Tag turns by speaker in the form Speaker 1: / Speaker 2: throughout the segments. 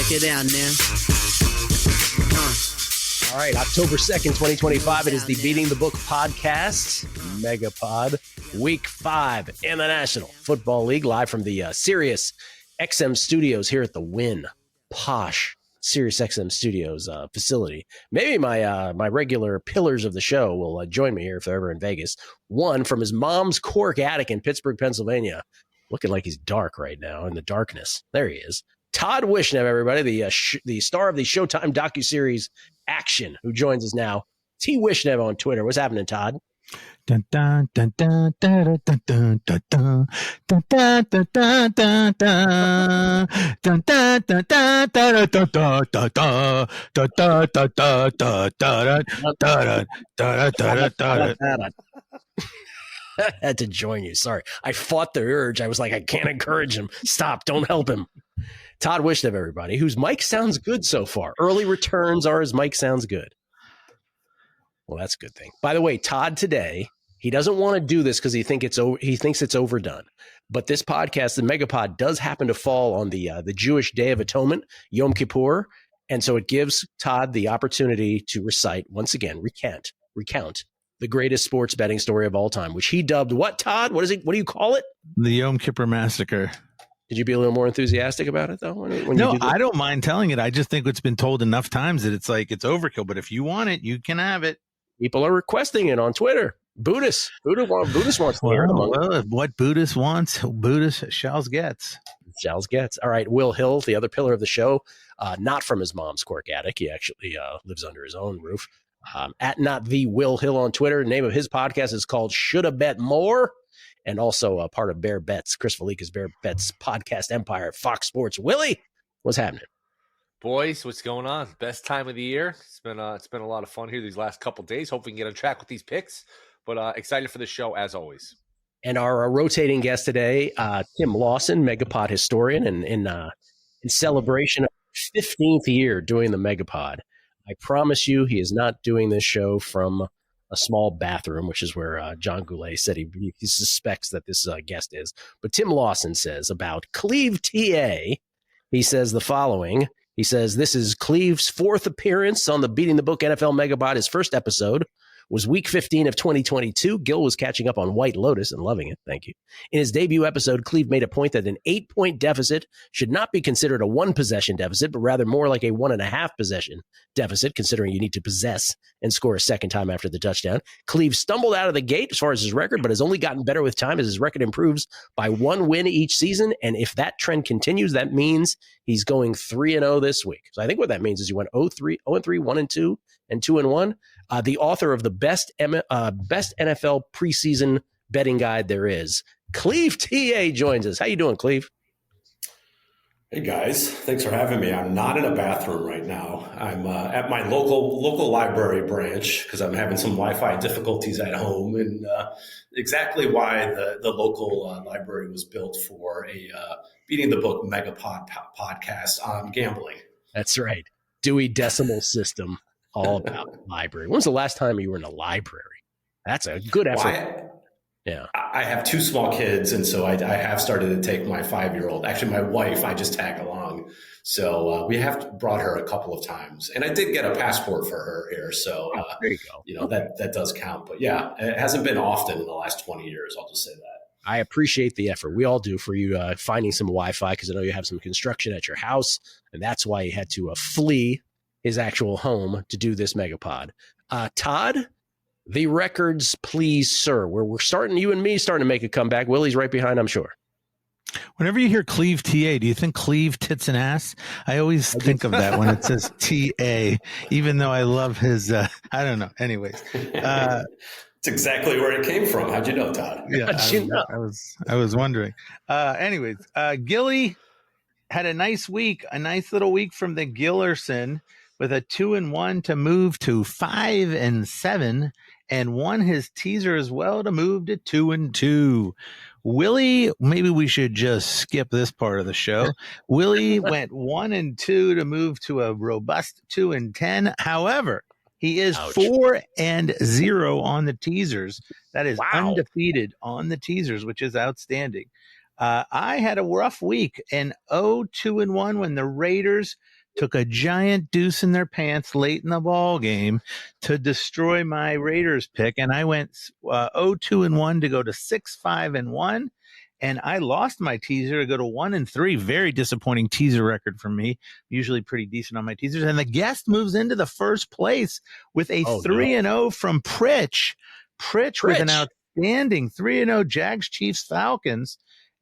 Speaker 1: Break it down now.
Speaker 2: All right, October 2nd, 2025. It is the Beating the Book podcast, MegaPod, Week 5 in the National Football League, live from the Sirius XM studios here at the Wynn Posh Sirius XM Studios facility. Maybe my regular pillars of the show will join me here if they're ever in Vegas. One from his mom's cork attic in Pittsburgh, Pennsylvania, looking like he's dark right now in the darkness. There he is. Todd Wishnev, everybody, the star of the Showtime docuseries Action, who joins us now. T. Wishnev on Twitter. What's happening, Todd?
Speaker 3: Dun, dun, dun, dun, dun, dun, dun, dun, dun, dun, dun, dun, dun, dun, dun. Dun, dun, dun, dun, dun, dun, dun, dun, dun, dun, dun, dun, dun, dun, dun, dun, dun, dun, dun, dun.
Speaker 2: I had to join you. Sorry. I fought the urge. I was like, I can't encourage him. Stop. Don't help him. Todd Wishnev, everybody, whose mic sounds good so far. Early returns are his mic sounds good. Well, that's a good thing. By the way, Todd today, he doesn't want to do this because he thinks it's overdone. But this podcast, the MegaPod, does happen to fall on the Jewish Day of Atonement, Yom Kippur, and so it gives Todd the opportunity to recite once again, recount the greatest sports betting story of all time, which he dubbed what, Todd? What is it? What do you call it?
Speaker 3: The Yom Kippur Massacre.
Speaker 2: Did you be a little more enthusiastic about it, though? When
Speaker 3: No,
Speaker 2: you do
Speaker 3: I don't mind telling it. I just think it's been told enough times that it's like it's overkill. But if you want it, you can have it.
Speaker 2: People are requesting it on Twitter. Buddhist wants to hear it.
Speaker 3: Well, what Buddhist wants, Buddhist shall gets.
Speaker 2: All right, Will Hill, the other pillar of the show, not from his mom's cork attic. He actually lives under his own roof. At not the Will Hill on Twitter. The name of his podcast is called Shoulda Bet More, and also a part of Bear Bets, Chris Felica's Bear Bets podcast empire at Fox Sports. Willie, what's happening?
Speaker 4: Boys, what's going on? Best time of the year. It's been a lot of fun here these last couple of days. Hope we can get on track with these picks, but excited for the show as always.
Speaker 2: And our rotating guest today, Tim Lawson, MegaPod historian, and in celebration of 15th year doing the MegaPod. I promise you, he is not doing this show from a small bathroom, which is where John Goulet said he suspects that this guest is. But Tim Lawson says about Clevta, he says the following. He says, this is Cleve's fourth appearance on the Beating the Book NFL MegaPod. His first episode was week 15 of 2022. Gill was catching up on White Lotus and loving it. Thank you. In his debut episode, Cleve made a point that an 8-point deficit should not be considered a 1-possession deficit, but rather more like a 1.5 possession deficit, considering you need to possess and score a second time after the touchdown. Cleve stumbled out of the gate as far as his record, but has only gotten better with time as his record improves by 1 win each season. And if that trend continues, that means he's going 3-0 this week. So I think what that means is you went 0-3, 1-2, and 2-1. The author of the best NFL preseason betting guide there is, Clevta, joins us. How you doing, Cleve?
Speaker 5: Hey guys, thanks for having me. I'm not in a bathroom right now. I'm at my local library branch because I'm having some Wi-Fi difficulties at home, and exactly why the local library was built for a Beating the Book MegaPod podcast on gambling.
Speaker 2: That's right. Dewey Decimal System. All about the library. When was the last time you were in a library? That's a good effort.
Speaker 5: Yeah. I have 2 small kids, and so I have started to take my 5-year-old. Actually, my wife, I just tag along. So we have brought her a couple of times. And I did get a passport for her here. So,
Speaker 2: there you go.
Speaker 5: That does count. But yeah, it hasn't been often in the last 20 years. I'll just say that.
Speaker 2: I appreciate the effort. We all do for you finding some Wi-Fi, because I know you have some construction at your house, and that's why you had to flee his actual home to do this MegaPod. Todd, the records, please, sir. We're starting, you and me starting to make a comeback. Willie's right behind, I'm sure.
Speaker 3: Whenever you hear Clevta, do you think Cleve tits and ass? I always think of that when it says TA, even though I love his, I don't know. Anyways.
Speaker 5: It's exactly where it came from. How'd you know, Todd?
Speaker 3: Yeah, I was wondering. Anyways, Gilly had a nice little week from the Gillerson, with a 2-1 to move to 5-7, and won his teaser as well to move to 2-2. Willie, maybe we should just skip this part of the show. Willie went 1-2 to move to a robust 2-10. However, he is 4-0 on the teasers. That is undefeated on the teasers, which is outstanding. I had a rough week, an 0-2-1 when the Raiders took a giant deuce in their pants late in the ball game to destroy my Raiders pick. And I went 0-2-1 to go to 6-5-1. And I lost my teaser to go to 1-3. Very disappointing teaser record for me. Usually pretty decent on my teasers. And the guest moves into the first place with a 3-0 from Pritch. Pritch with an outstanding 3-0 Jags, Chiefs, Falcons,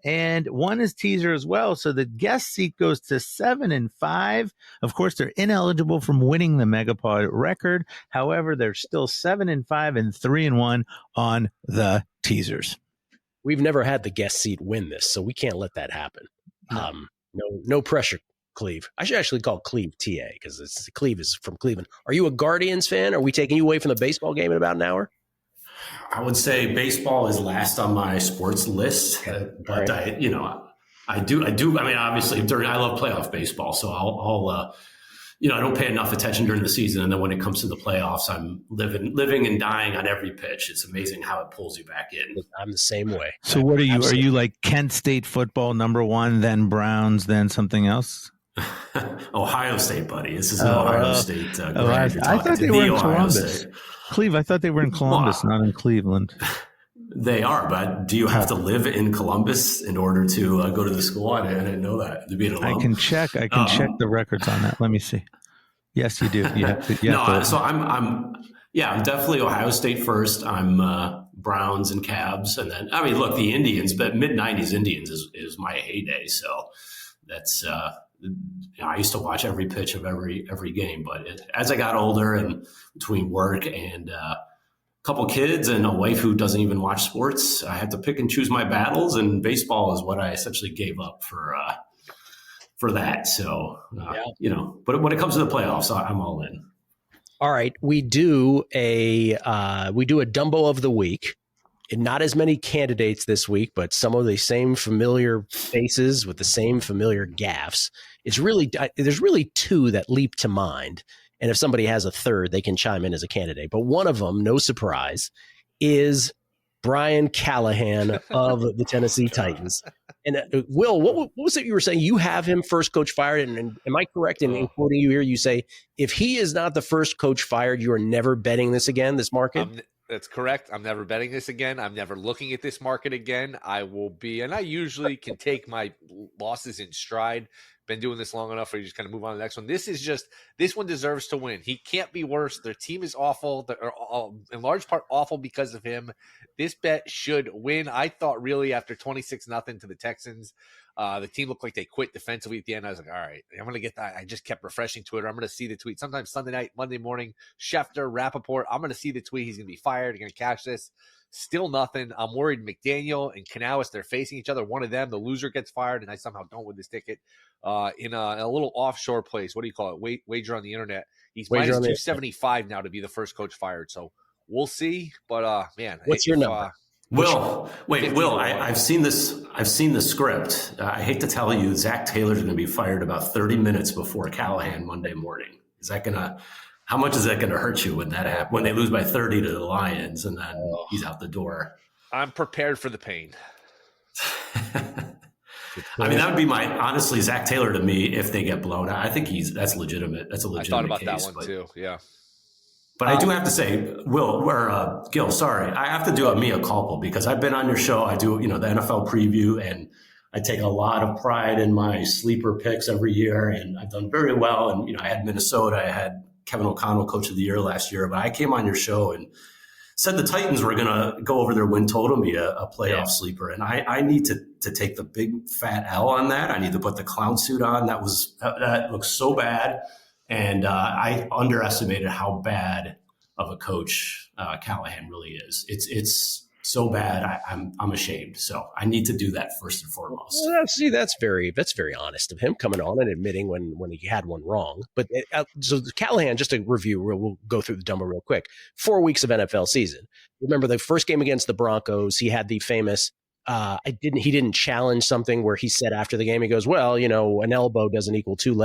Speaker 3: and won his teaser as well. So the guest seat goes to 7-5. Of course, they're ineligible from winning the MegaPod record. However, they're still 7-5 and 3-1 on the teasers.
Speaker 2: We've never had the guest seat win this, so we can't let that happen. No pressure, Cleve. I should actually call Cleve TA because Cleve is from Cleveland. Are you a Guardians fan? Are we taking you away from the baseball game in about an hour?
Speaker 5: I would say baseball is last on my sports list, but I do. I mean, obviously, I love playoff baseball, so I'll I don't pay enough attention during the season, and then when it comes to the playoffs, I'm living and dying on every pitch. It's amazing how it pulls you back in.
Speaker 2: I'm the same way.
Speaker 3: So, what are you? Absolutely. Are you like Kent State football #1, then Browns, then something else?
Speaker 5: Ohio State, buddy. This is Ohio State.
Speaker 3: I thought they were in Columbus. Cleve, I thought they were in Columbus, not in Cleveland.
Speaker 5: They are, but do you have to live in Columbus in order to go to the school? I didn't know that. To be an alum.
Speaker 3: I can check the records on that. Let me see. Yes, you do. You have to.
Speaker 5: So I'm definitely Ohio State first. I'm Browns and Cavs, and then look, the Indians, but mid-90s Indians is my heyday. So that's I used to watch every pitch of every game. But as I got older, and between work and couple kids and a wife who doesn't even watch sports, I had to pick and choose my battles, and baseball is what I essentially gave up for that. So, but when it comes to the playoffs, I'm all in.
Speaker 2: All right. We do a Dumbo of the week, and not as many candidates this week, but some of the same familiar faces with the same familiar gaffes. There's really two that leap to mind. And if somebody has a third, they can chime in as a candidate. But one of them, no surprise, is Brian Callahan of the Tennessee Titans. And Will, what was it you were saying? You have him first coach fired. And am I correct in quoting you here? You say, if he is not the first coach fired, you are never betting this market?
Speaker 4: That's correct. I'm never betting this again. I'm never looking at this market again. I will be, and I usually can take my losses in stride. Been doing this long enough where you just kind of move on to the next one. This one deserves to win. He can't be worse. Their team is awful. They're in large part awful because of him. This bet should win. I thought really after 26-0 to the Texans, the team looked like they quit defensively at the end. I was like, all right, I'm going to get that. I just kept refreshing Twitter. I'm going to see the tweet. Sometimes Sunday night, Monday morning, Schefter, Rappaport, I'm going to see the tweet. He's going to be fired. You're going to catch this. Still nothing. I'm worried McDaniel and Canales, they're facing each other. One of them, the loser, gets fired, and I somehow don't win this ticket. In a little offshore place. What do you call it? Wager on the internet. He's minus 275 now to be the first coach fired. So we'll see. But man,
Speaker 2: what's your number?
Speaker 5: Will, I've seen this. I've seen the script. I hate to tell you, Zach Taylor's going to be fired about 30 minutes before Callahan Monday morning. How much is that going to hurt you when that happens? When they lose by 30 to the Lions and then he's out the door?
Speaker 4: I'm prepared for the pain.
Speaker 5: I mean, that would be honestly, Zach Taylor to me, if they get blown out. I think that's legitimate. That's a legitimate case. I thought about that one too. Yeah. But I do have to say, Gill, sorry, I have to do a mea culpa because I've been on your show. I do, the NFL preview, and I take a lot of pride in my sleeper picks every year, and I've done very well. And, I had Minnesota. I had Kevin O'Connell Coach of the Year last year, but I came on your show and said the Titans were going to go over their win total and be a playoff sleeper. And I need to take the big fat L on that. I need to put the clown suit on. That looks so bad. And I underestimated how bad of a coach Callahan really is. It's so bad. I'm ashamed. So I need to do that first and foremost.
Speaker 2: Well, see, that's very honest of him coming on and admitting when he had one wrong. But so Callahan, just to review, we'll go through the Dumbo real quick. 4 weeks of NFL season. Remember the first game against the Broncos, he had the famous he didn't challenge something where he said after the game, he goes, well, an elbow doesn't equal 2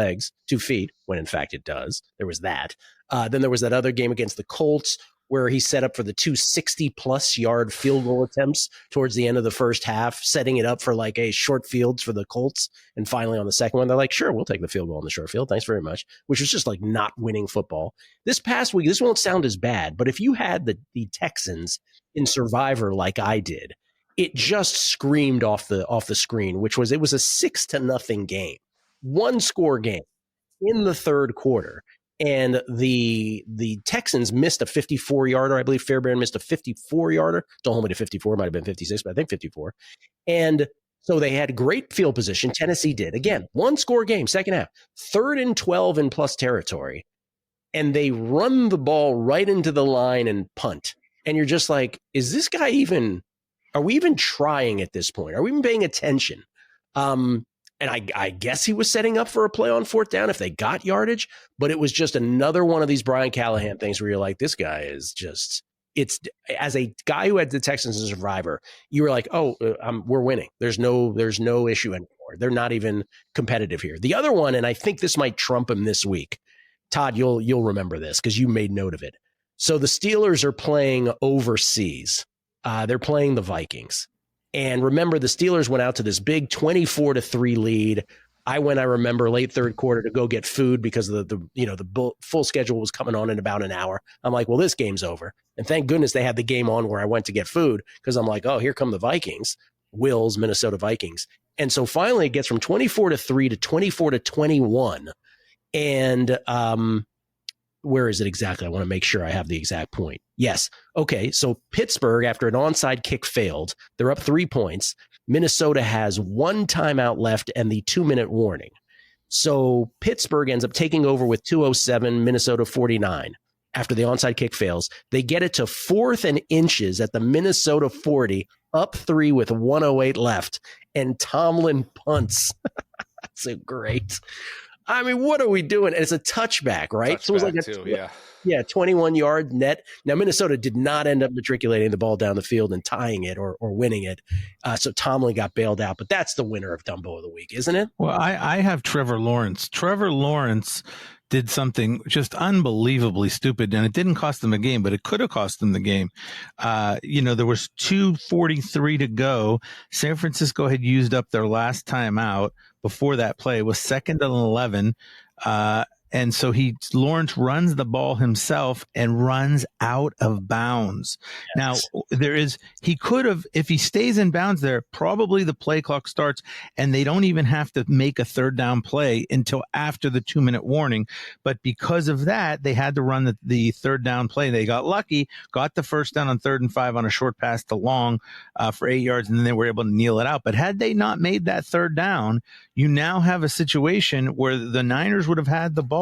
Speaker 2: feet, when in fact it does. There was that. Then there was that other game against the Colts where he set up for the 260-plus yard field goal attempts towards the end of the first half, setting it up for like a short fields for the Colts. And finally on the second one, they're like, sure, we'll take the field goal in the short field. Thanks very much, which was just like not winning football. This past week, this won't sound as bad, but if you had the Texans in Survivor like I did, it just screamed off the screen, which was, it was a 6-0 game, one score game in the third quarter. And the Texans missed a 54-yarder. I believe Fairbairn missed a 54-yarder. Don't hold me to 54. It might have been 56, but I think 54. And so they had great field position. Tennessee did. Again, one-score game, second half. 3rd and 12 in plus territory. And they run the ball right into the line and punt. And you're just like, is this guy even – are we even trying at this point? Are we even paying attention? And I guess he was setting up for a play on 4th down if they got yardage, but it was just another one of these Brian Callahan things where you're like, this guy is just, it's, as a guy who had the Texans as a survivor, you were like, oh, we're winning. There's no issue anymore. They're not even competitive here. The other one, and I think this might trump him this week. Todd, you'll remember this because you made note of it. So the Steelers are playing overseas. They're playing the Vikings. And remember, the Steelers went out to this big 24-3 lead. I remember, late third quarter to go get food because the full schedule was coming on in about an hour. I'm like, well, this game's over. And thank goodness they had the game on where I went to get food because I'm like, oh, here come the Vikings, Will's Minnesota Vikings. And so finally it gets from 24-3 to 24-21. And where is it exactly? I want to make sure I have the exact point. Yes. Okay. So Pittsburgh, after an onside kick failed, they're up 3 points. Minnesota has 1 timeout left and the 2-minute warning. So Pittsburgh ends up taking over with 2:07, Minnesota 49. After the onside kick fails, they get it to 4th and inches at the Minnesota 40, up 3 with 1:08 left. And Tomlin punts. That's so great. I mean, what are we doing? And it's a touchback, right? So it was like a 21-yard net. Now, Minnesota did not end up matriculating the ball down the field and tying it or winning it. So Tomlin got bailed out. But that's the winner of Dumbo of the week, isn't it?
Speaker 3: Well, I have Trevor Lawrence. Trevor Lawrence did something just unbelievably stupid, and it didn't cost them a game, but it could have cost them the game. There was 2:43 to go. San Francisco had used up their last timeout before that play. It was 2nd and 11. And so Lawrence runs the ball himself and runs out of bounds. Yes. Now, he could have, if he stays in bounds there, probably the play clock starts and they don't even have to make a 3rd down play until after the 2-minute warning. But because of that, they had to run the 3rd down play. They got lucky, got the 1st down on 3rd and 5 on a short pass to Long for 8 yards, and then they were able to kneel it out. But had they not made that 3rd down, you now have a situation where the Niners would have had the ball,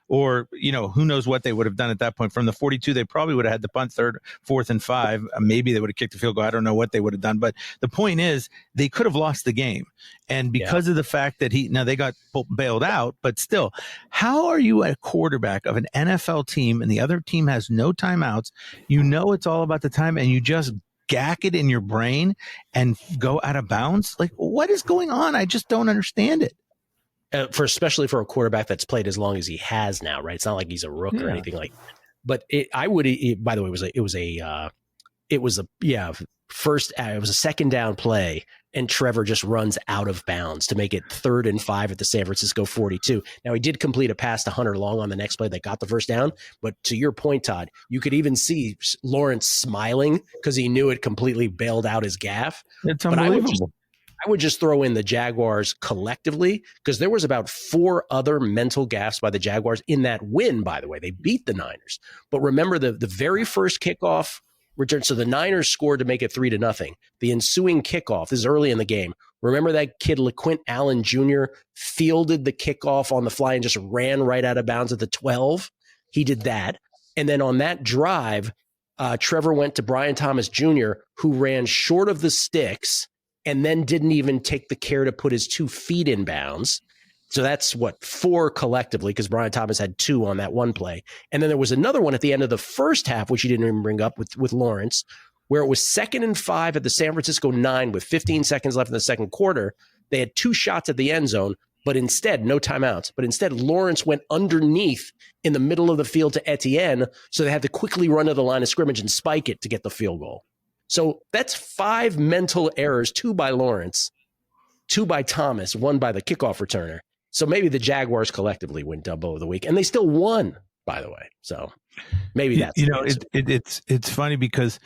Speaker 3: or, who knows what they would have done at that point. From the 42, they probably would have had the punt 3rd, 4th, and 5. Maybe they would have kicked the field goal. I don't know what they would have done. But the point is, they could have lost the game. And because of the fact that they got bailed out, but still, how are you a quarterback of an NFL team and the other team has no timeouts? It's all about the time, and you just gack it in your brain and go out of bounds? Like, what is going on? I just don't understand it.
Speaker 2: Especially for a quarterback that's played as long as he has now, right? It's not like he's a rook or anything like that. But by the way, it was a 2nd down play, and Trevor just runs out of bounds to make it 3rd and 5 at the San Francisco 42. Now, he did complete a pass to Hunter Long on the next play that got the 1st down. But to your point, Todd, you could even see Lawrence smiling because he knew it completely bailed out his gaffe.
Speaker 3: It's unbelievable.
Speaker 2: I would just throw in the Jaguars collectively, because there was about 4 other mental gaffes by the Jaguars in that win, by the way. They beat the Niners. But remember the very first kickoff return. So the Niners scored to make it 3-0. The ensuing kickoff, this is early in the game. Remember that kid, LeQuint Allen Jr., fielded the kickoff on the fly and just ran right out of bounds at the 12? He did that. And then on that drive, Trevor went to Brian Thomas Jr., who ran short of the sticks and then didn't even take the care to put his 2 feet in bounds. So that's 4 collectively, because Brian Thomas had 2 on that one play. And then there was another one at the end of the first half, which he didn't even bring up with Lawrence, where it was 2nd and 5 at the San Francisco 9 with 15 seconds left in the second quarter. They had 2 shots at the end zone. But instead, no timeouts. But instead, Lawrence went underneath in the middle of the field to Etienne, so they had to quickly run to the line of scrimmage and spike it to get the field goal. So that's 5 mental errors, 2 by Lawrence, 2 by Thomas, 1 by the kickoff returner. So maybe the Jaguars collectively win Dumbo of the week, and they still won, by the way. So maybe that's
Speaker 3: it's funny because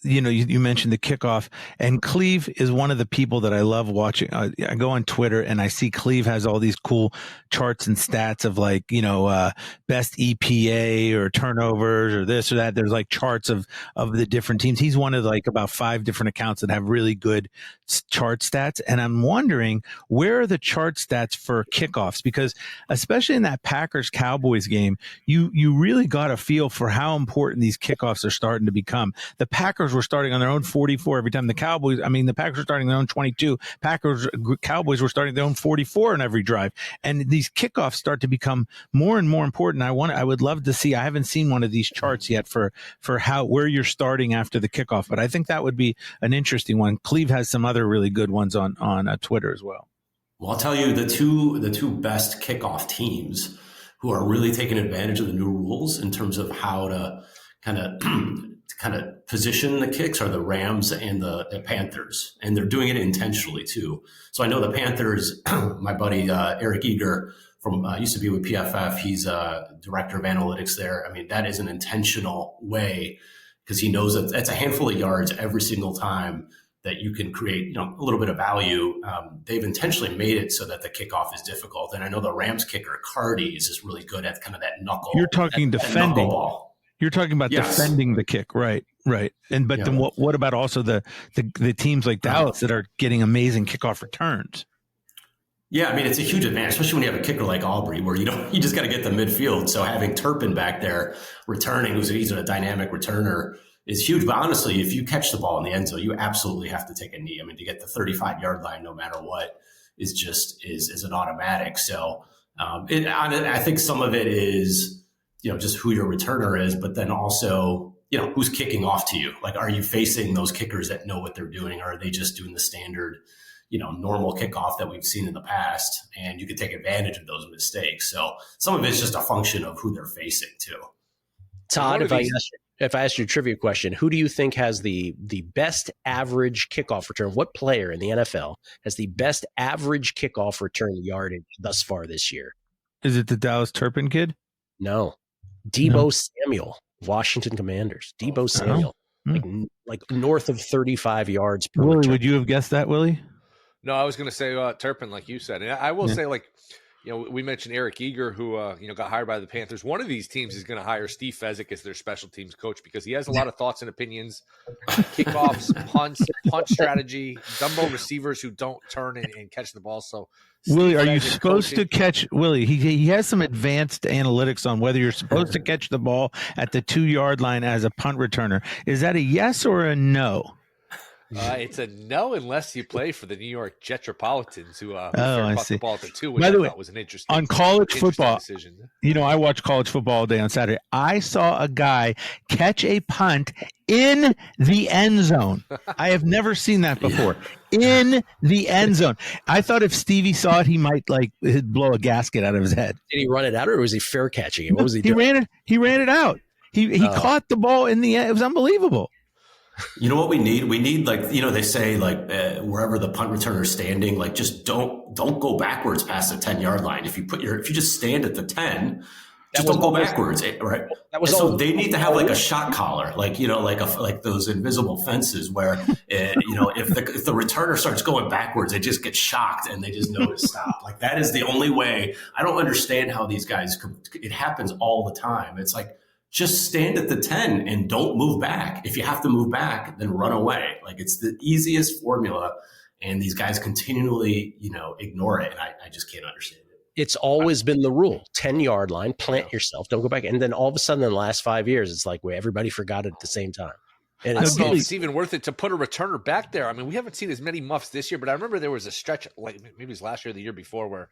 Speaker 3: you mentioned the kickoff, and Cleve is one of the people that I love watching. I go on Twitter and I see Cleve has all these cool charts and stats of like, best EPA or turnovers or this or that. There's like charts of the different teams. He's one of like about 5 different accounts that have really good chart stats. And I'm wondering, where are the chart stats for kickoffs? Because especially in that Packers Cowboys game, you really got a feel for how important these kickoffs are starting to become. The Packers were starting on their own 44 every time. The Packers were starting their own 22. Cowboys were starting their own 44 in every drive. And these kickoffs start to become more and more important. I would love to see, I haven't seen one of these charts yet for where you're starting after the kickoff, but I think that would be an interesting one. Cleve has some other really good ones on Twitter as well.
Speaker 5: Well, I'll tell you the two best kickoff teams who are really taking advantage of the new rules in terms of how to kind of position the kicks are the Rams and the Panthers, and they're doing it intentionally too. So I know the Panthers, my buddy Eric Eager from used to be with PFF, he's a director of analytics there. I mean, that is an intentional way because he knows that it's a handful of yards every single time that you can create a little bit of value. They've intentionally made it so that the kickoff is difficult. And I know the Rams kicker, Cardi's, is really good at kind of that knuckle.
Speaker 3: You're talking defending. Ball. You're talking about defending the kick, right? And then what about also the teams like Dallas that are getting amazing kickoff returns?
Speaker 5: Yeah, I mean, it's a huge advantage, especially when you have a kicker like Aubrey, where you just got to get the midfield. So having Turpin back there returning, he's a dynamic returner, is huge. But honestly, if you catch the ball in the end zone, you absolutely have to take a knee. I mean, to get the 35-yard line, no matter what, is an automatic. So I think some of it is, just who your returner is, but then also, who's kicking off to you. Like, are you facing those kickers that know what they're doing, or are they just doing the standard, normal kickoff that we've seen in the past? And you can take advantage of those mistakes. So some of it's just a function of who they're facing too.
Speaker 2: Todd, if I asked you a trivia question, who do you think has the best average kickoff return? What player in the NFL has the best average kickoff return yardage thus far this year?
Speaker 3: Is it the Dallas Turpin kid?
Speaker 2: No. Deebo Samuel, Washington Commanders. Deebo Samuel, like north of 35 yards per
Speaker 3: Willie,
Speaker 2: return.
Speaker 3: would you have guessed that, Willie?
Speaker 4: No, I was going to say Turpin, like you said. And I will say, like, we mentioned Eric Eager, who got hired by the Panthers. One of these teams is going to hire Steve Fezzik as their special teams coach because he has a lot of thoughts and opinions, kickoffs, punch strategy, Dumbo receivers who don't turn and catch the ball. So,
Speaker 3: Willie, are you supposed to catch? Willie, he has some advanced analytics on whether you're supposed to catch the ball at the 2-yard line as a punt returner. Is that a yes or a no?
Speaker 4: It's a no unless you play for the New York Jetropolitans, who
Speaker 3: I see.
Speaker 4: The ball at the 2, which
Speaker 3: By the
Speaker 4: I
Speaker 3: way,
Speaker 4: thought was an interesting
Speaker 3: on college football
Speaker 4: decision.
Speaker 3: I watch college football all day on Saturday. I saw a guy catch a punt in the end zone. I have never seen that before. In the end zone. I thought if Stevie saw it, he might he'd blow a gasket out of his head.
Speaker 2: Did he run it out, or was he fair catching it? What was he
Speaker 3: doing? He ran it out. He caught the ball in the end. It was unbelievable.
Speaker 5: You know what we need? We need, they say, wherever the punt returner is standing, just don't go backwards past the 10-yard line. If you just stand at the 10, just don't go backwards, right? So they need to have a shot collar, like those invisible fences where if the returner starts going backwards, they just get shocked and they just know to stop. Like, that is the only way. I don't understand how these guys. It happens all the time. It's like, just stand at the 10 and don't move back. If you have to move back, then run away. It's the easiest formula, and these guys continually, ignore it. And I just can't understand it.
Speaker 2: It's always been the rule: 10-yard line, plant yourself, don't go back. And then all of a sudden, in the last 5 years, it's like everybody forgot it at the same time. And
Speaker 4: I don't know if it's even worth it to put a returner back there. I mean, we haven't seen as many muffs this year, but I remember there was a stretch, like maybe it was last year or the year before, where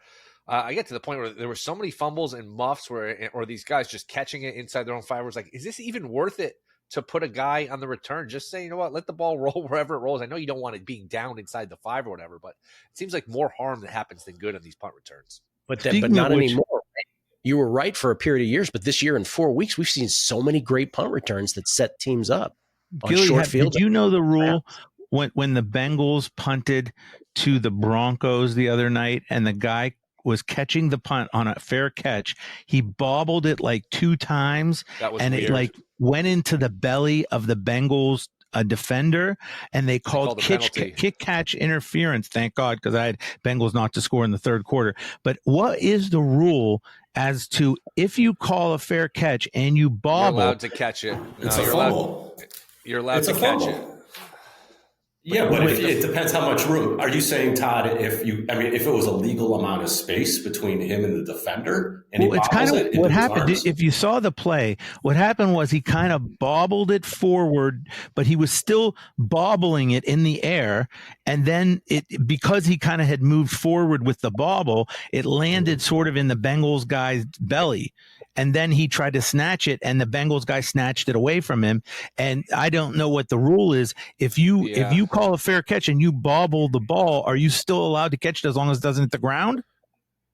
Speaker 4: I get to the point where there were so many fumbles and muffs or these guys just catching it inside their own 5 yards. Like, is this even worth it to put a guy on the return. Just say, you know what, let the ball roll wherever it rolls. I know you don't want it being down inside the 5 or whatever, but it seems like more harm that happens than good on these punt returns.
Speaker 2: But not anymore. Right? You were right for a period of years, but this year in 4 weeks, we've seen so many great punt returns that set teams up on short field.
Speaker 3: Did you know the rule when the Bengals punted to the Broncos the other night and the guy was catching the punt on a fair catch, he bobbled it like 2 times and
Speaker 4: weird.
Speaker 3: It like went into the belly of the Bengals defender, and they called kick catch interference. Thank God, because I had Bengals not to score in the third quarter. But what is the rule as to if you call a fair catch and you bobble?
Speaker 4: You're allowed to catch it.
Speaker 5: It's a fumble.
Speaker 4: You're allowed to catch it.
Speaker 5: Yeah, but it depends how much room. Are you saying, Todd, if it was a legal amount of space between him and the defender, and
Speaker 3: it's kind of what happened. If you saw the play, what happened was he kind of bobbled it forward, but he was still bobbling it in the air, and then because he kind of had moved forward with the bobble, it landed sort of in the Bengals guy's belly. And then he tried to snatch it, and the Bengals guy snatched it away from him. And I don't know what the rule is. If you call a fair catch and you bobble the ball, are you still allowed to catch it as long as it doesn't hit the ground?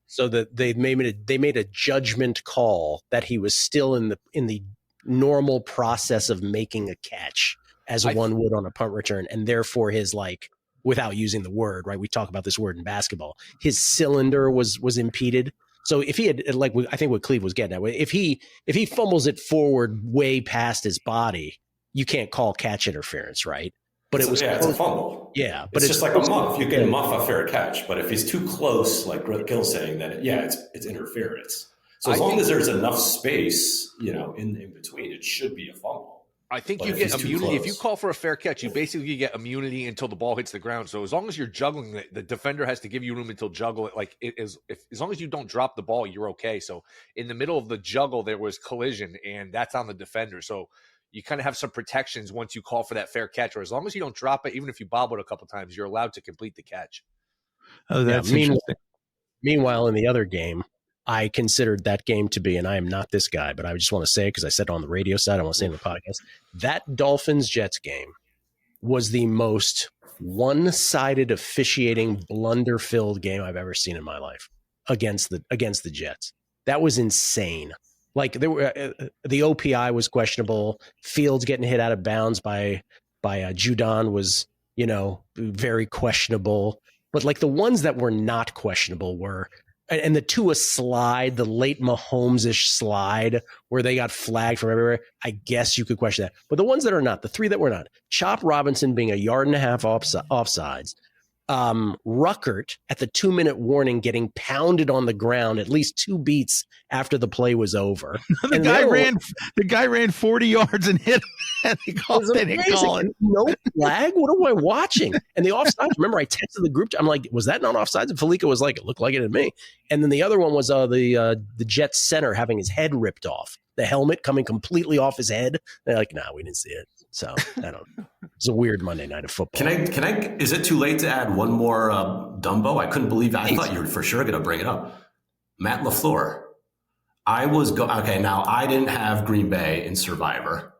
Speaker 2: So that they made a judgment call that he was still in the normal process of making a catch as one would on a punt return, and therefore his, like, without using the word, right? We talk about this word in basketball. His cylinder was impeded. So if he had, like, I think what Cleve was getting at, if he fumbles it forward way past his body, you can't call catch interference, right? But it's a fumble. Yeah, but
Speaker 5: it's just like a muff. You can muff a fair catch, but if he's too close, like Gill's saying, then it's interference. So as long as there's enough space, in between, it should be a fumble.
Speaker 4: I think you get immunity. If you call for a fair catch, you basically get immunity until the ball hits the ground. So as long as you're juggling it, the defender has to give you room until juggle it. Like it is, as long as you don't drop the ball, you're okay. So in the middle of the juggle, there was collision, and that's on the defender. So you kind of have some protections once you call for that fair catch, or as long as you don't drop it, even if you bobble it a couple of times, you're allowed to complete the catch.
Speaker 3: Oh, that's interesting.
Speaker 2: Meanwhile, in the other game, I considered that game to be, and I am not this guy, but I just want to say it because I said it on the radio side, I want to say it in the podcast, that Dolphins-Jets game was the most one-sided officiating, blunder-filled game I've ever seen in my life against the Jets. That was insane. Like, there were the OPI was questionable. Fields getting hit out of bounds by Judon was, very questionable. But like the ones that were not questionable were, and the Tua slide, the late Mahomes-ish slide where they got flagged from everywhere, I guess you could question that. But the ones that are not, the 3 that were not, Chop Robinson being 1.5 yards offsides, Ruckert at the 2-minute warning getting pounded on the ground at least 2 beats after the play was over.
Speaker 3: The guy ran 40 yards and hit him, and they didn't call it.
Speaker 2: No flag? What am I watching? And the offsides, remember I texted the group, I'm like, was that not offsides? And Felica was like, it looked like it to me. And then the other one was the Jets center having his head ripped off, the helmet coming completely off his head. They're like, nah, we didn't see it. So I don't know. It's a weird Monday night of football.
Speaker 5: Can I? Is it too late to add one more Dumbo? I couldn't believe it. I thought you were for sure going to bring it up. Matt LaFleur. Okay. Now I didn't have Green Bay in Survivor,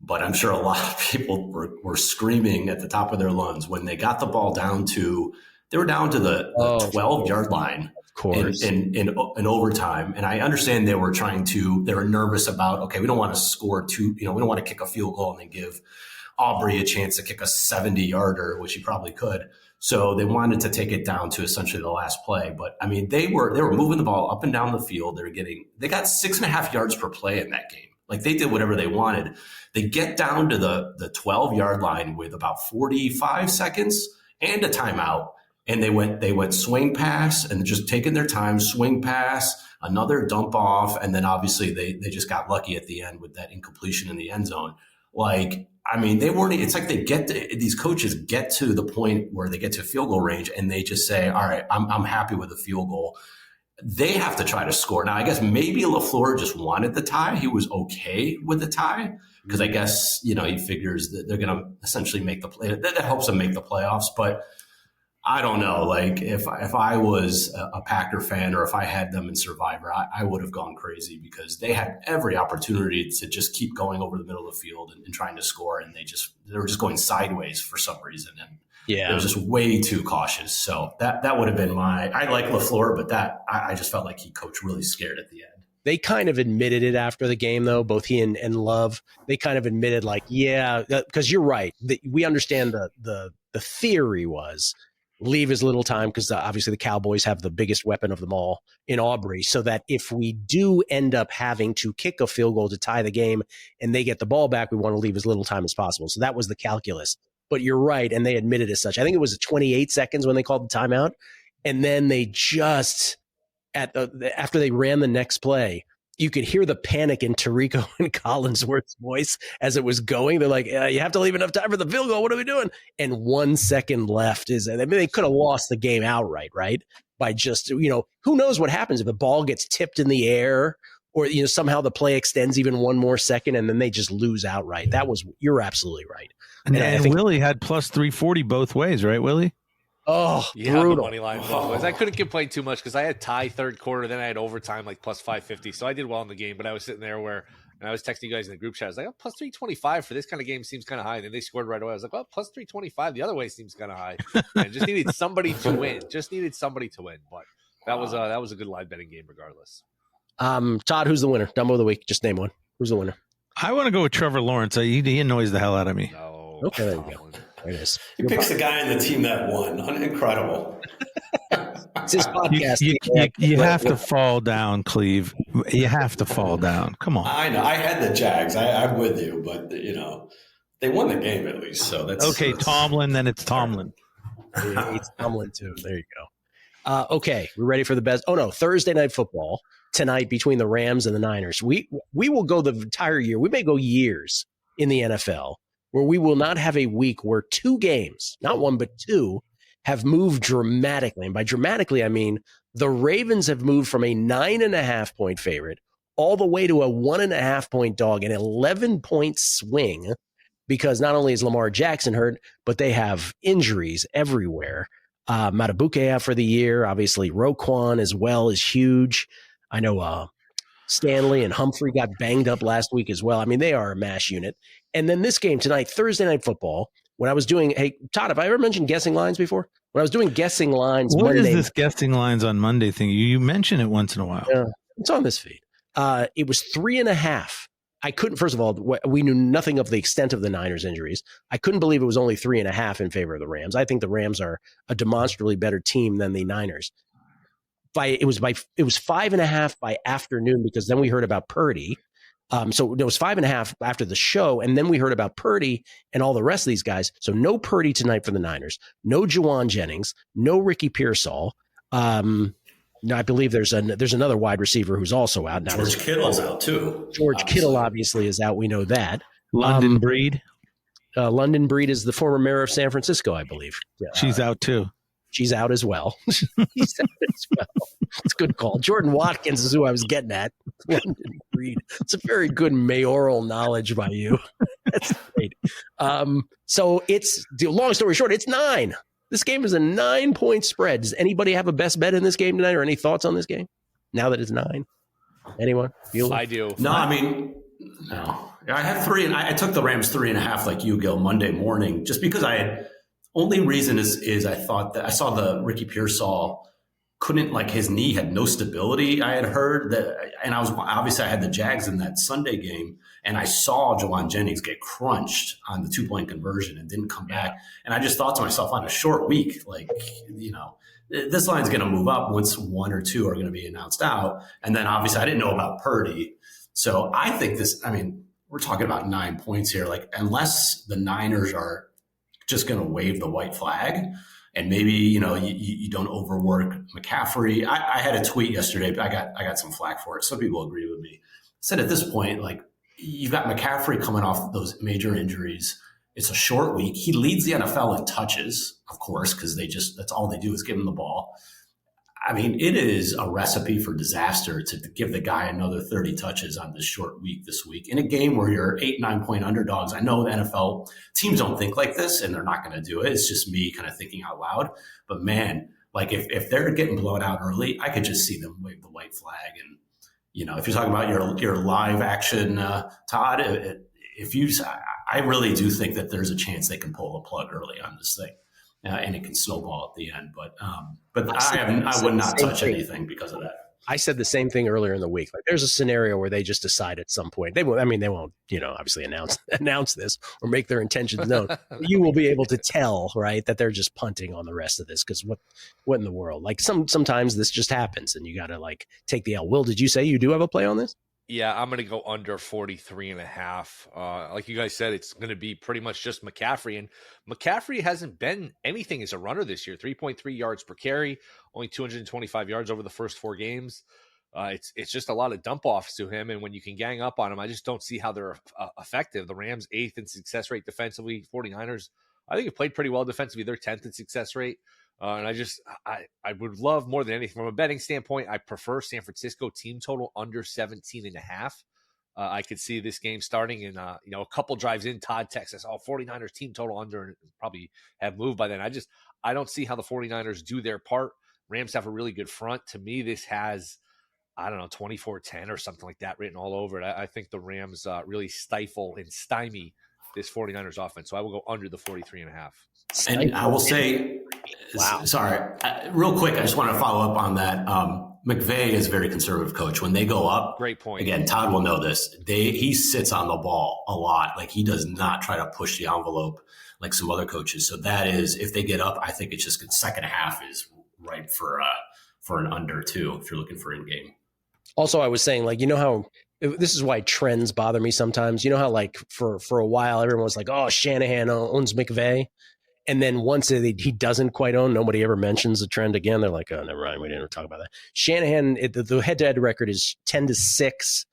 Speaker 5: but I'm sure a lot of people were screaming at the top of their lungs when they got the ball down to. They were down to the 12-yard line. In overtime. And I understand they were nervous about, okay, we don't want to score we don't want to kick a field goal and then give Aubrey a chance to kick a 70-yarder, which he probably could. So they wanted to take it down to essentially the last play. But I mean, they were moving the ball up and down the field. They got 6.5 yards per play in that game. Like they did whatever they wanted. They get down to the 12-yard line with about 45 seconds and a timeout. And they went swing pass and just taking their time, swing pass, another dump off. And then obviously they just got lucky at the end with that incompletion in the end zone. Like, I mean, it's like these coaches get to the point where they get to field goal range and they just say, all right, I'm happy with the field goal. They have to try to score. Now, I guess maybe LaFleur just wanted the tie. He was okay with the tie because I guess, he figures that they're going to essentially make the play. That helps them make the playoffs. But I don't know. Like if I was a Packer fan or if I had them in Survivor, I would have gone crazy because they had every opportunity to just keep going over the middle of the field and trying to score, and they were just going sideways for some reason, and it was just way too cautious. So that would have been I like LaFleur, but I just felt like he coached really scared at the end.
Speaker 2: They kind of admitted it after the game, though, both he and Love. They kind of admitted, like, because you're right. We understand the theory was leave as little time because obviously the Cowboys have the biggest weapon of them all in Aubrey, so that if we do end up having to kick a field goal to tie the game and they get the ball back, we want to leave as little time as possible. So that was the calculus. But you're right, and they admitted as such. I think it was 28 seconds when they called the timeout, and then they just after they ran the next play, you could hear the panic in Tirico and Collinsworth's voice as it was going. They're like, you have to leave enough time for the field goal. What are we doing? And 1 second left they could have lost the game outright, right? By just, who knows what happens if the ball gets tipped in the air or, somehow the play extends even one more second and then they just lose outright. You're absolutely right.
Speaker 3: And I think Willie had plus 340 both ways, right, Willie?
Speaker 2: Oh,
Speaker 4: yeah,
Speaker 2: brutal.
Speaker 4: the money line both ways. I couldn't complain too much because I had tie third quarter, then I had overtime like plus 550. So I did well in the game, but I was sitting there and I was texting you guys in the group chat. I was like, plus 325 for this kind of game seems kind of high. And then they scored right away. I was like, well, plus 325 the other way seems kind of high. And just needed somebody to win. But that was a good live betting game regardless.
Speaker 2: Todd, who's the winner? Dumbo of the week. Just name one. Who's the winner?
Speaker 3: I want to go with Trevor Lawrence. He annoys the hell out of me.
Speaker 4: No.
Speaker 2: Okay, there you go. There it is.
Speaker 5: He picks the guy in the team that won. Incredible.
Speaker 2: It's his podcast.
Speaker 3: You have to fall down, Cleve. You have to fall down. Come on.
Speaker 5: I know. I had the Jags. I'm with you, but they won the game at least. So that's
Speaker 3: okay. Tomlin, then it's Tomlin.
Speaker 2: It's Tomlin too. There you go. Okay, we're ready for the best. Oh no, Thursday night football tonight between the Rams and the Niners. We will go the entire year. We may go years in the NFL where we will not have a week where two games, not one but two, have moved dramatically. And by dramatically, I mean the Ravens have moved from a 9.5 point favorite all the way to a 1.5 point dog, an 11-point swing, because not only is Lamar Jackson hurt, but they have injuries everywhere. Matabuke out for the year. Obviously, Roquan as well is huge. I know Stanley and Humphrey got banged up last week as well. I mean, they are a mash unit. And then this game tonight, Thursday night football, when I was doing, hey, Todd, have I ever mentioned guessing lines before? When I was doing guessing lines
Speaker 3: What
Speaker 2: Monday.
Speaker 3: is this guessing lines on Monday thing? You mention it once in a while.
Speaker 2: Yeah, it's on this feed. It was 3.5. I couldn't, first of all, we knew nothing of the extent of the Niners' injuries. I couldn't believe it was only 3.5 in favor of the Rams. I think the Rams are a demonstrably better team than the Niners. It was 5.5 by afternoon, because then we heard about Purdy. So it was 5.5 after the show, and then we heard about Purdy and all the rest of these guys. So no Purdy tonight for the Niners, no Juwan Jennings, no Ricky Pearsall. I believe there's another wide receiver who's also out. Now,
Speaker 5: George Kittle's out too.
Speaker 2: George Kittle obviously is out. We know that.
Speaker 3: London Breed.
Speaker 2: London Breed is the former mayor of San Francisco, I believe.
Speaker 3: She's out too.
Speaker 2: She's out as well. He's out as well. It's a good call. Jordan Watkins is who I was getting at. London Breed. It's a very good mayoral knowledge by you. That's great. So it's, long story short, it's 9. This game is a 9-point spread. Does anybody have a best bet in this game tonight, or any thoughts on this game now that it's 9? Anyone?
Speaker 4: I do.
Speaker 5: No, I mean, no. I had 3, and I took the Rams 3.5 like you, Gil, Monday morning, just because only reason is I thought that I saw the Ricky Pearsall couldn't, like, his knee had no stability. I had heard that, and I had the Jags in that Sunday game, and I saw Juwan Jennings get crunched on the 2-point conversion and didn't come back. And I just thought to myself, on a short week, like, this line's going to move up once 1 or 2 are going to be announced out. And then obviously I didn't know about Purdy. So I think we're talking about 9 points here. Like, unless the Niners are just going to wave the white flag, and maybe, you don't overwork McCaffrey. I had a tweet yesterday, but I got some flack for it. Some people agree with me. I said at this point, like, you've got McCaffrey coming off those major injuries. It's a short week. He leads the NFL in touches, of course, because that's all they do is give him the ball. I mean, it is a recipe for disaster to give the guy another 30 touches on this short week this week in a game where you're 8-9 point underdogs. I know the NFL teams don't think like this and they're not going to do it. It's just me kind of thinking out loud. But man, like if they're getting blown out early, I could just see them wave the white flag. And, if you're talking about your live action, Todd, I really do think that there's a chance they can pull the plug early on this thing. And it can snowball at the end. But I would not touch anything because of that.
Speaker 2: I said the same thing earlier in the week. Like, there's a scenario where they just decide at some point. They won't, obviously announce this or make their intentions known. You will be able to tell, right, that they're just punting on the rest of this because what in the world? Like sometimes this just happens and you got to like take the L. Will, did you say you do have a play on this?
Speaker 4: Yeah, I'm going to go under 43.5. Like you guys said, it's going to be pretty much just McCaffrey. And McCaffrey hasn't been anything as a runner this year. 3.3 yards per carry, only 225 yards over the first 4 games. It's just a lot of dump offs to him. And when you can gang up on him, I just don't see how they're effective. The Rams 8th in success rate defensively. 49ers, I think, have played pretty well defensively. They're 10th in success rate. And I would love more than anything from a betting standpoint. I prefer San Francisco team total under 17.5. I could see this game starting and a couple drives in. Todd texts us, 49ers team total under, and probably have moved by then. I don't see how the 49ers do their part. Rams have a really good front. To me, this has, 24-10 or something like that written all over it. I think the Rams really stifle and stymie this 49ers offense. So I will go under the 43.5.
Speaker 5: And I will say, wow. Sorry, real quick, I just want to follow up on that. McVay is a very conservative coach. When they go up,
Speaker 4: great point. Again,
Speaker 5: Todd will know this. He sits on the ball a lot. Like, he does not try to push the envelope like some other coaches. So that is, if they get up, I think it's just the second half is right for an under too, if you're looking for in game.
Speaker 2: Also, I was saying, like, how this is why trends bother me sometimes. You know how, like, for a while everyone was like, "Oh, Shanahan owns McVay." And then once he doesn't quite own, nobody ever mentions the trend again. They're like, "Oh, never mind. We didn't talk about that." Shanahan, the head-to-head record is 10-6,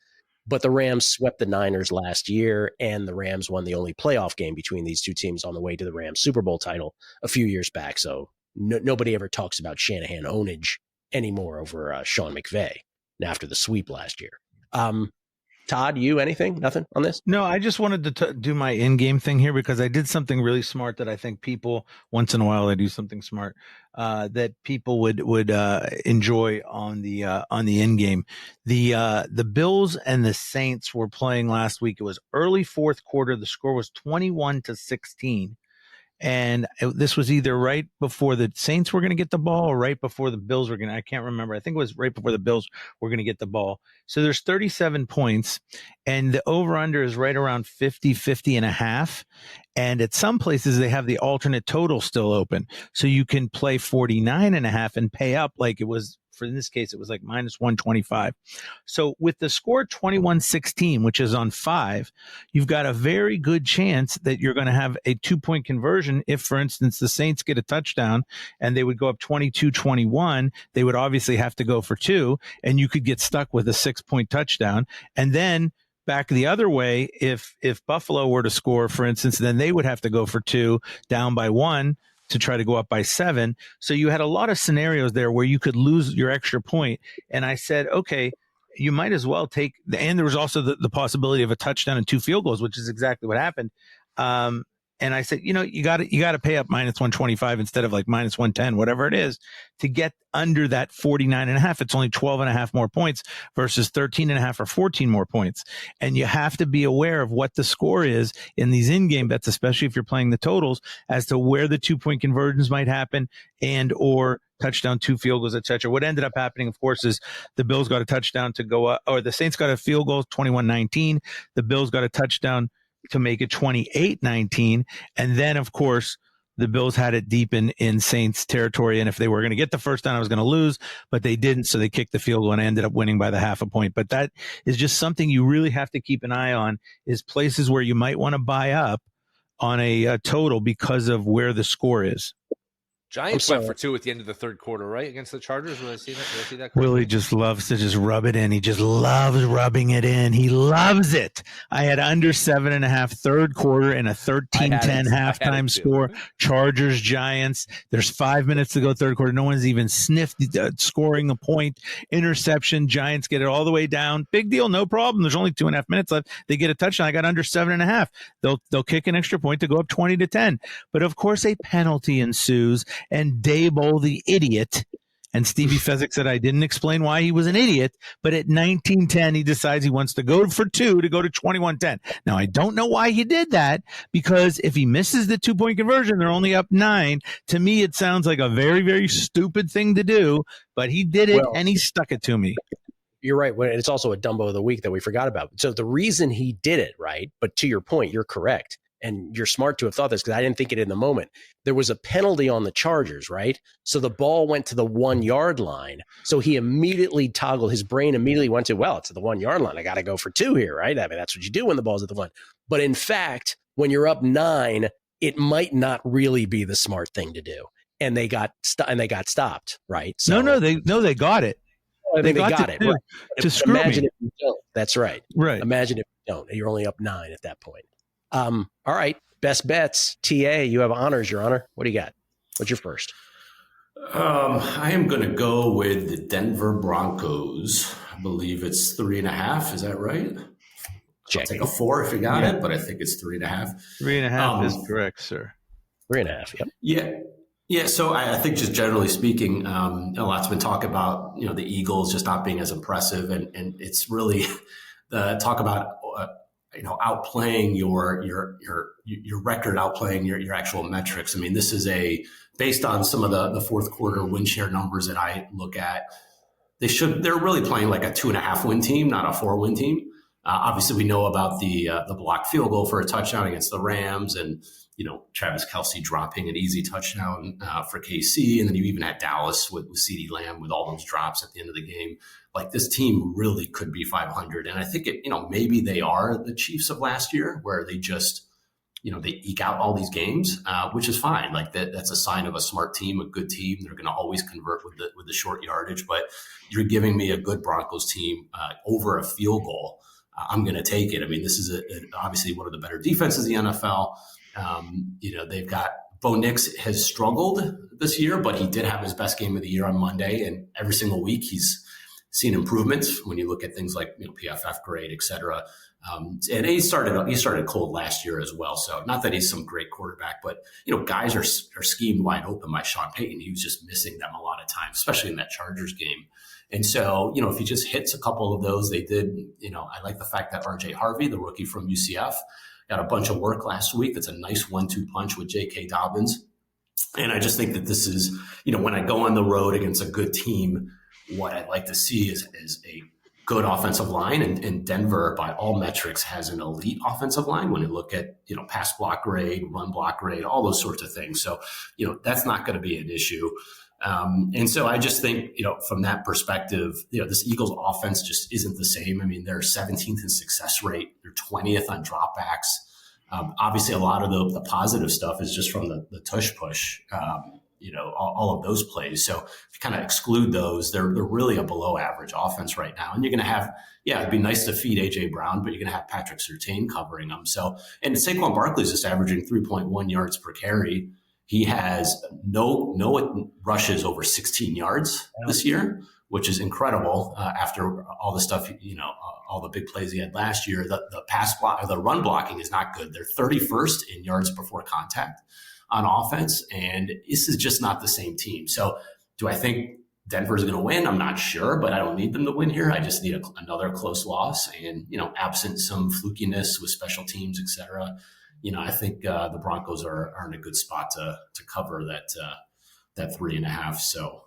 Speaker 2: but the Rams swept the Niners last year, and the Rams won the only playoff game between these two teams on the way to the Rams Super Bowl title a few years back. So nobody ever talks about Shanahan ownage anymore over Sean McVay after the sweep last year. Todd, anything? Nothing on this?
Speaker 3: No, I just wanted to do my in-game thing here because I did something really smart that I think people, once in a while, I do something smart that people would enjoy on the in-game. The Bills and the Saints were playing last week. It was early fourth quarter. The score was 21-16. And this was either right before the Saints were going to get the ball or right before the Bills were going to, I can't remember. I think it was right before the Bills were going to get the ball. So there's 37 points and the over under is right around 50.5. And at some places they have the alternate total still open. So you can play 49.5 and pay up like it was. For in this case, it was like -125. So with the score 21-16, which is on 5, you've got a very good chance that you're going to have a 2-point conversion. If, for instance, the Saints get a touchdown and they would go up 22-21, they would obviously have to go for 2, and you could get stuck with a 6-point touchdown. And then back the other way, if Buffalo were to score, for instance, then they would have to go for 2, down by 1. To try to go up by 7. So you had a lot of scenarios there where you could lose your extra point. And I said, okay, you might as well take and there was also the possibility of a touchdown and 2 field goals, which is exactly what happened. And I said, you got to pay up -125 instead of like -110, whatever it is, to get under that 49.5. It's only 12.5 more points versus 13.5 or 14 more points. And you have to be aware of what the score is in these in-game bets, especially if you're playing the totals, as to where the 2-point conversions might happen and or touchdown, 2 field goals, etc. What ended up happening, of course, is the Bills got a touchdown to go up, or the Saints got a field goal, 21-19. The Bills got a touchdown to make it 28-19. And then, of course, the Bills had it deep in Saints territory. And if they were going to get the first down, I was going to lose, but they didn't. So they kicked the field goal and ended up winning by the 0.5 point. But that is just something you really have to keep an eye on, is places where you might want to buy up on a total because of where the score is.
Speaker 4: Giants went for 2 at the end of the third quarter, right? Against the Chargers. Did I see that? Correctly?
Speaker 3: Willie just loves to just rub it in. He just loves rubbing it in. He loves it. I had under 7.5 third quarter and a 13-10 halftime score. Chargers, Giants. There's 5 minutes to go third quarter. No one's even sniffed scoring a point. Interception. Giants get it all the way down. Big deal. No problem. There's only 2.5 minutes left. They get a touchdown. I got under 7.5. They'll kick an extra point to go up 20-10. But of course, a penalty ensues. And Dable, the idiot, and Stevie Fezzik said I didn't explain why he was an idiot, but at 19-10, he decides he wants to go for 2 to go to 21-10. Now, I don't know why he did that, because if he misses the 2-point conversion, they're only up 9. To me, it sounds like a very, very stupid thing to do, but he did it, and he stuck it to me.
Speaker 2: You're right. It's also a Dumbo of the week that we forgot about. So the reason he did it, right, but to your point, you're correct. And you're smart to have thought this because I didn't think it in the moment. There was a penalty on the Chargers, right? So the ball went to the 1 yard line. So he immediately toggled, his brain immediately went to, well, it's at the 1 yard line. I got to go for 2 here, right? I mean, that's what you do when the ball's at the 1. But in fact, when you're up 9, it might not really be the smart thing to do. And they got stopped, right? So,
Speaker 3: No, they got it.
Speaker 2: I think they got it. Right.
Speaker 3: To screw
Speaker 2: Imagine
Speaker 3: me.
Speaker 2: if you don't. That's right.
Speaker 3: Right.
Speaker 2: Imagine if you don't. You're only up 9 at that point. All right. Best bets. TA, you have honors, Your Honor. What do you got? What's your first?
Speaker 5: I am going to go with the Denver Broncos. I believe it's 3.5. Is that right?
Speaker 2: Check.
Speaker 5: I'll take a 4 if you got it, but I think it's 3.5.
Speaker 3: 3.5 is correct, sir.
Speaker 2: 3.5. Yep.
Speaker 5: Yeah. So I think just generally speaking, a lot's been talked about, the Eagles just not being as impressive, and it's really talk about outplaying your record, outplaying your actual metrics. I mean, this is based on some of the fourth quarter win share numbers that I look at. They're really playing like a 2.5 win team, not a 4 win team. Obviously, we know about the blocked field goal for a touchdown against the Rams, and Travis Kelce dropping an easy touchdown for KC, and then you even had Dallas with CeeDee Lamb with all those drops at the end of the game. Like, this team really could be 500, and I think maybe they are the Chiefs of last year, where they just they eke out all these games, which is fine. Like that's a sign of a smart team, a good team. They're going to always convert with the short yardage, but you're giving me a good Broncos team over a field goal. I'm going to take it. I mean, this is obviously one of the better defenses in the NFL. They've got Bo Nix has struggled this year, but he did have his best game of the year on Monday, and every single week he's seen improvements when you look at things like PFF grade, et cetera. And he started cold last year as well. So not that he's some great quarterback, but guys are schemed wide open by Sean Payton. He was just missing them a lot of times, especially in that Chargers game. And so, if he just hits a couple of those, they did, I like the fact that RJ Harvey, the rookie from UCF, got a bunch of work last week. That's a nice 1-2 punch with J.K. Dobbins. And I just think that this is, when I go on the road against a good team, what I'd like to see is a good offensive line. And Denver, by all metrics, has an elite offensive line when you look at, pass block grade, run block grade, all those sorts of things. So, that's not going to be an issue. And so I just think, from that perspective, this Eagles offense just isn't the same. I mean, they're 17th in success rate. They're 20th on dropbacks. Obviously, a lot of the positive stuff is just from the tush push, all of those plays. So if you kind of exclude those, they're really a below average offense right now. And you're going to have, it'd be nice to feed A.J. Brown, but you're going to have Patrick Surtain covering them. So, and Saquon Barkley's just averaging 3.1 yards per carry. He has no rushes over 16 yards this year, which is incredible after all the stuff, all the big plays he had last year. The pass block, the run blocking is not good. They're 31st in yards before contact on offense, and this is just not the same team. So do I think Denver's going to win? I'm not sure, but I don't need them to win here. I just need another close loss, and, absent some flukiness with special teams, et cetera. I think the Broncos are in a good spot to cover that 3.5. So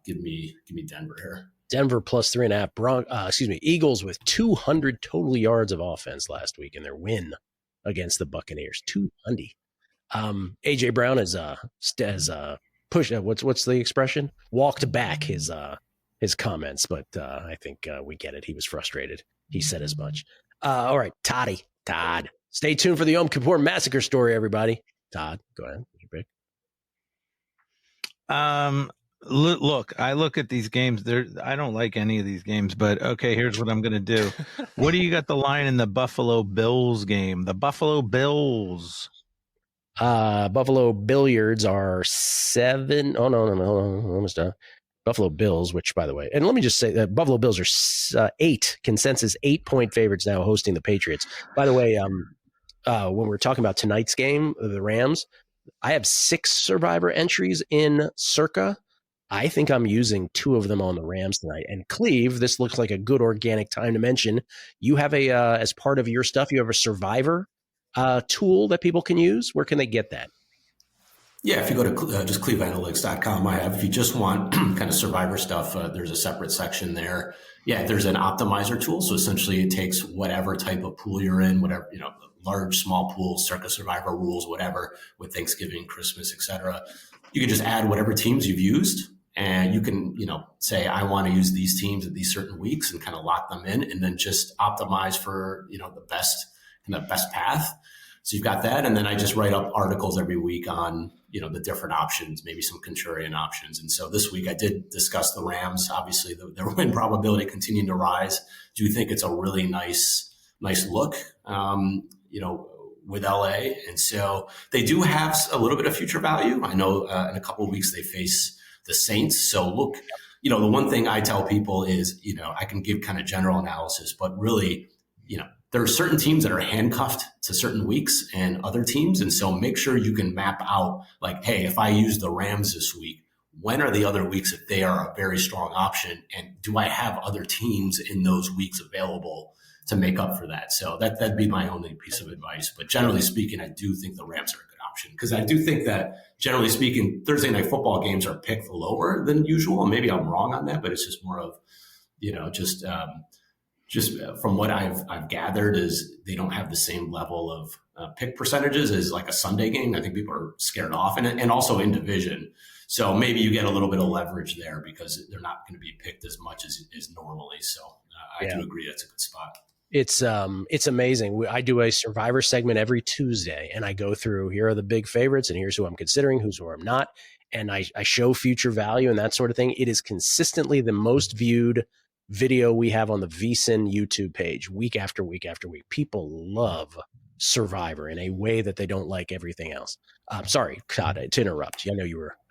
Speaker 5: give me Denver here.
Speaker 2: Denver plus 3.5. Eagles with 200 total yards of offense last week in their win against the Buccaneers. 200. AJ Brown has pushed. What's the expression? Walked back his comments, but I think we get it. He was frustrated. He said as much. All right, Todd. Stay tuned for the Yom Kippur Massacre story, everybody. Todd, go ahead. What's your pick?
Speaker 3: Look, I look at these games. I don't like any of these games, but okay, here's what I'm going to do. What do you got the line in the Buffalo Bills game? The Buffalo Bills.
Speaker 2: Buffalo Billiards are 7. Oh, no, almost done. Buffalo Bills, which, by the way, and let me just say that Buffalo Bills are 8-point favorites now hosting the Patriots. By the way, when we're talking about tonight's game, the Rams, I have 6 Survivor entries in Circa. I think I'm using 2 of them on the Rams tonight. And Cleve, this looks like a good organic time to mention. You have as part of your stuff, you have a Survivor tool that people can use. Where can they get that?
Speaker 5: Yeah, if you go to just cleveanalytics.com, if you just want kind of Survivor stuff, there's a separate section there. Yeah, there's an optimizer tool. So essentially it takes whatever type of pool you're in, whatever, large, small pools, Circa Survivor rules, whatever, with Thanksgiving, Christmas, etc. You can just add whatever teams you've used. And you can, say, I want to use these teams at these certain weeks and kind of lock them in and then just optimize for, the best path. So you've got that. And then I just write up articles every week on, the different options, maybe some contrarian options. And so this week I did discuss the Rams. Obviously, their win probability continuing to rise. Do you think it's a really nice look, with LA? And so they do have a little bit of future value. I know in a couple of weeks they face the Saints. So look, the one thing I tell people is, I can give kind of general analysis, but really, there are certain teams that are handcuffed to certain weeks and other teams. And so make sure you can map out like, hey, if I use the Rams this week, when are the other weeks if they are a very strong option? And do I have other teams in those weeks available to make up for that? So that'd be my only piece of advice. But generally speaking, I do think the Rams are a good option because I do think that generally speaking, Thursday night football games are picked lower than usual. Maybe I'm wrong on that, but it's just more of, just from what I've gathered is they don't have the same level of pick percentages as like a Sunday game. I think people are scared off and also in division. So maybe you get a little bit of leverage there because they're not going to be picked as much as normally. So I do agree that's a good spot.
Speaker 2: It's amazing. I do a Survivor segment every Tuesday and I go through, here are the big favorites and here's who I'm considering, who I'm not. And I show future value and that sort of thing. It is consistently the most viewed video we have on the VSiN YouTube page week after week after week. People love Survivor in a way that they don't like everything else. Sorry, Todd, to interrupt. I know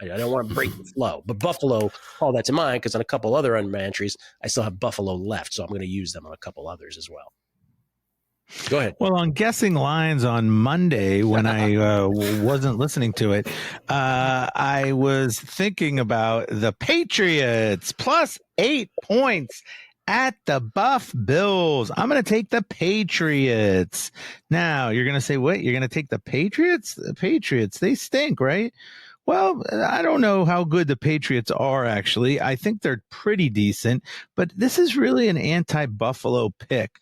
Speaker 2: I don't want to break the flow, but Buffalo, call that to mind because on a couple other entries, I still have Buffalo left. So I'm going to use them on a couple others as well. Go ahead.
Speaker 3: Well, on Guessing Lines on Monday, when I wasn't listening to it, I was thinking about the Patriots plus 8 points at the Buff Bills. I'm going to take the Patriots. Now, you're going to say, what? You're going to take the Patriots? The Patriots, they stink, right? Well, I don't know how good the Patriots are, actually. I think they're pretty decent, but this is really an anti-Buffalo pick.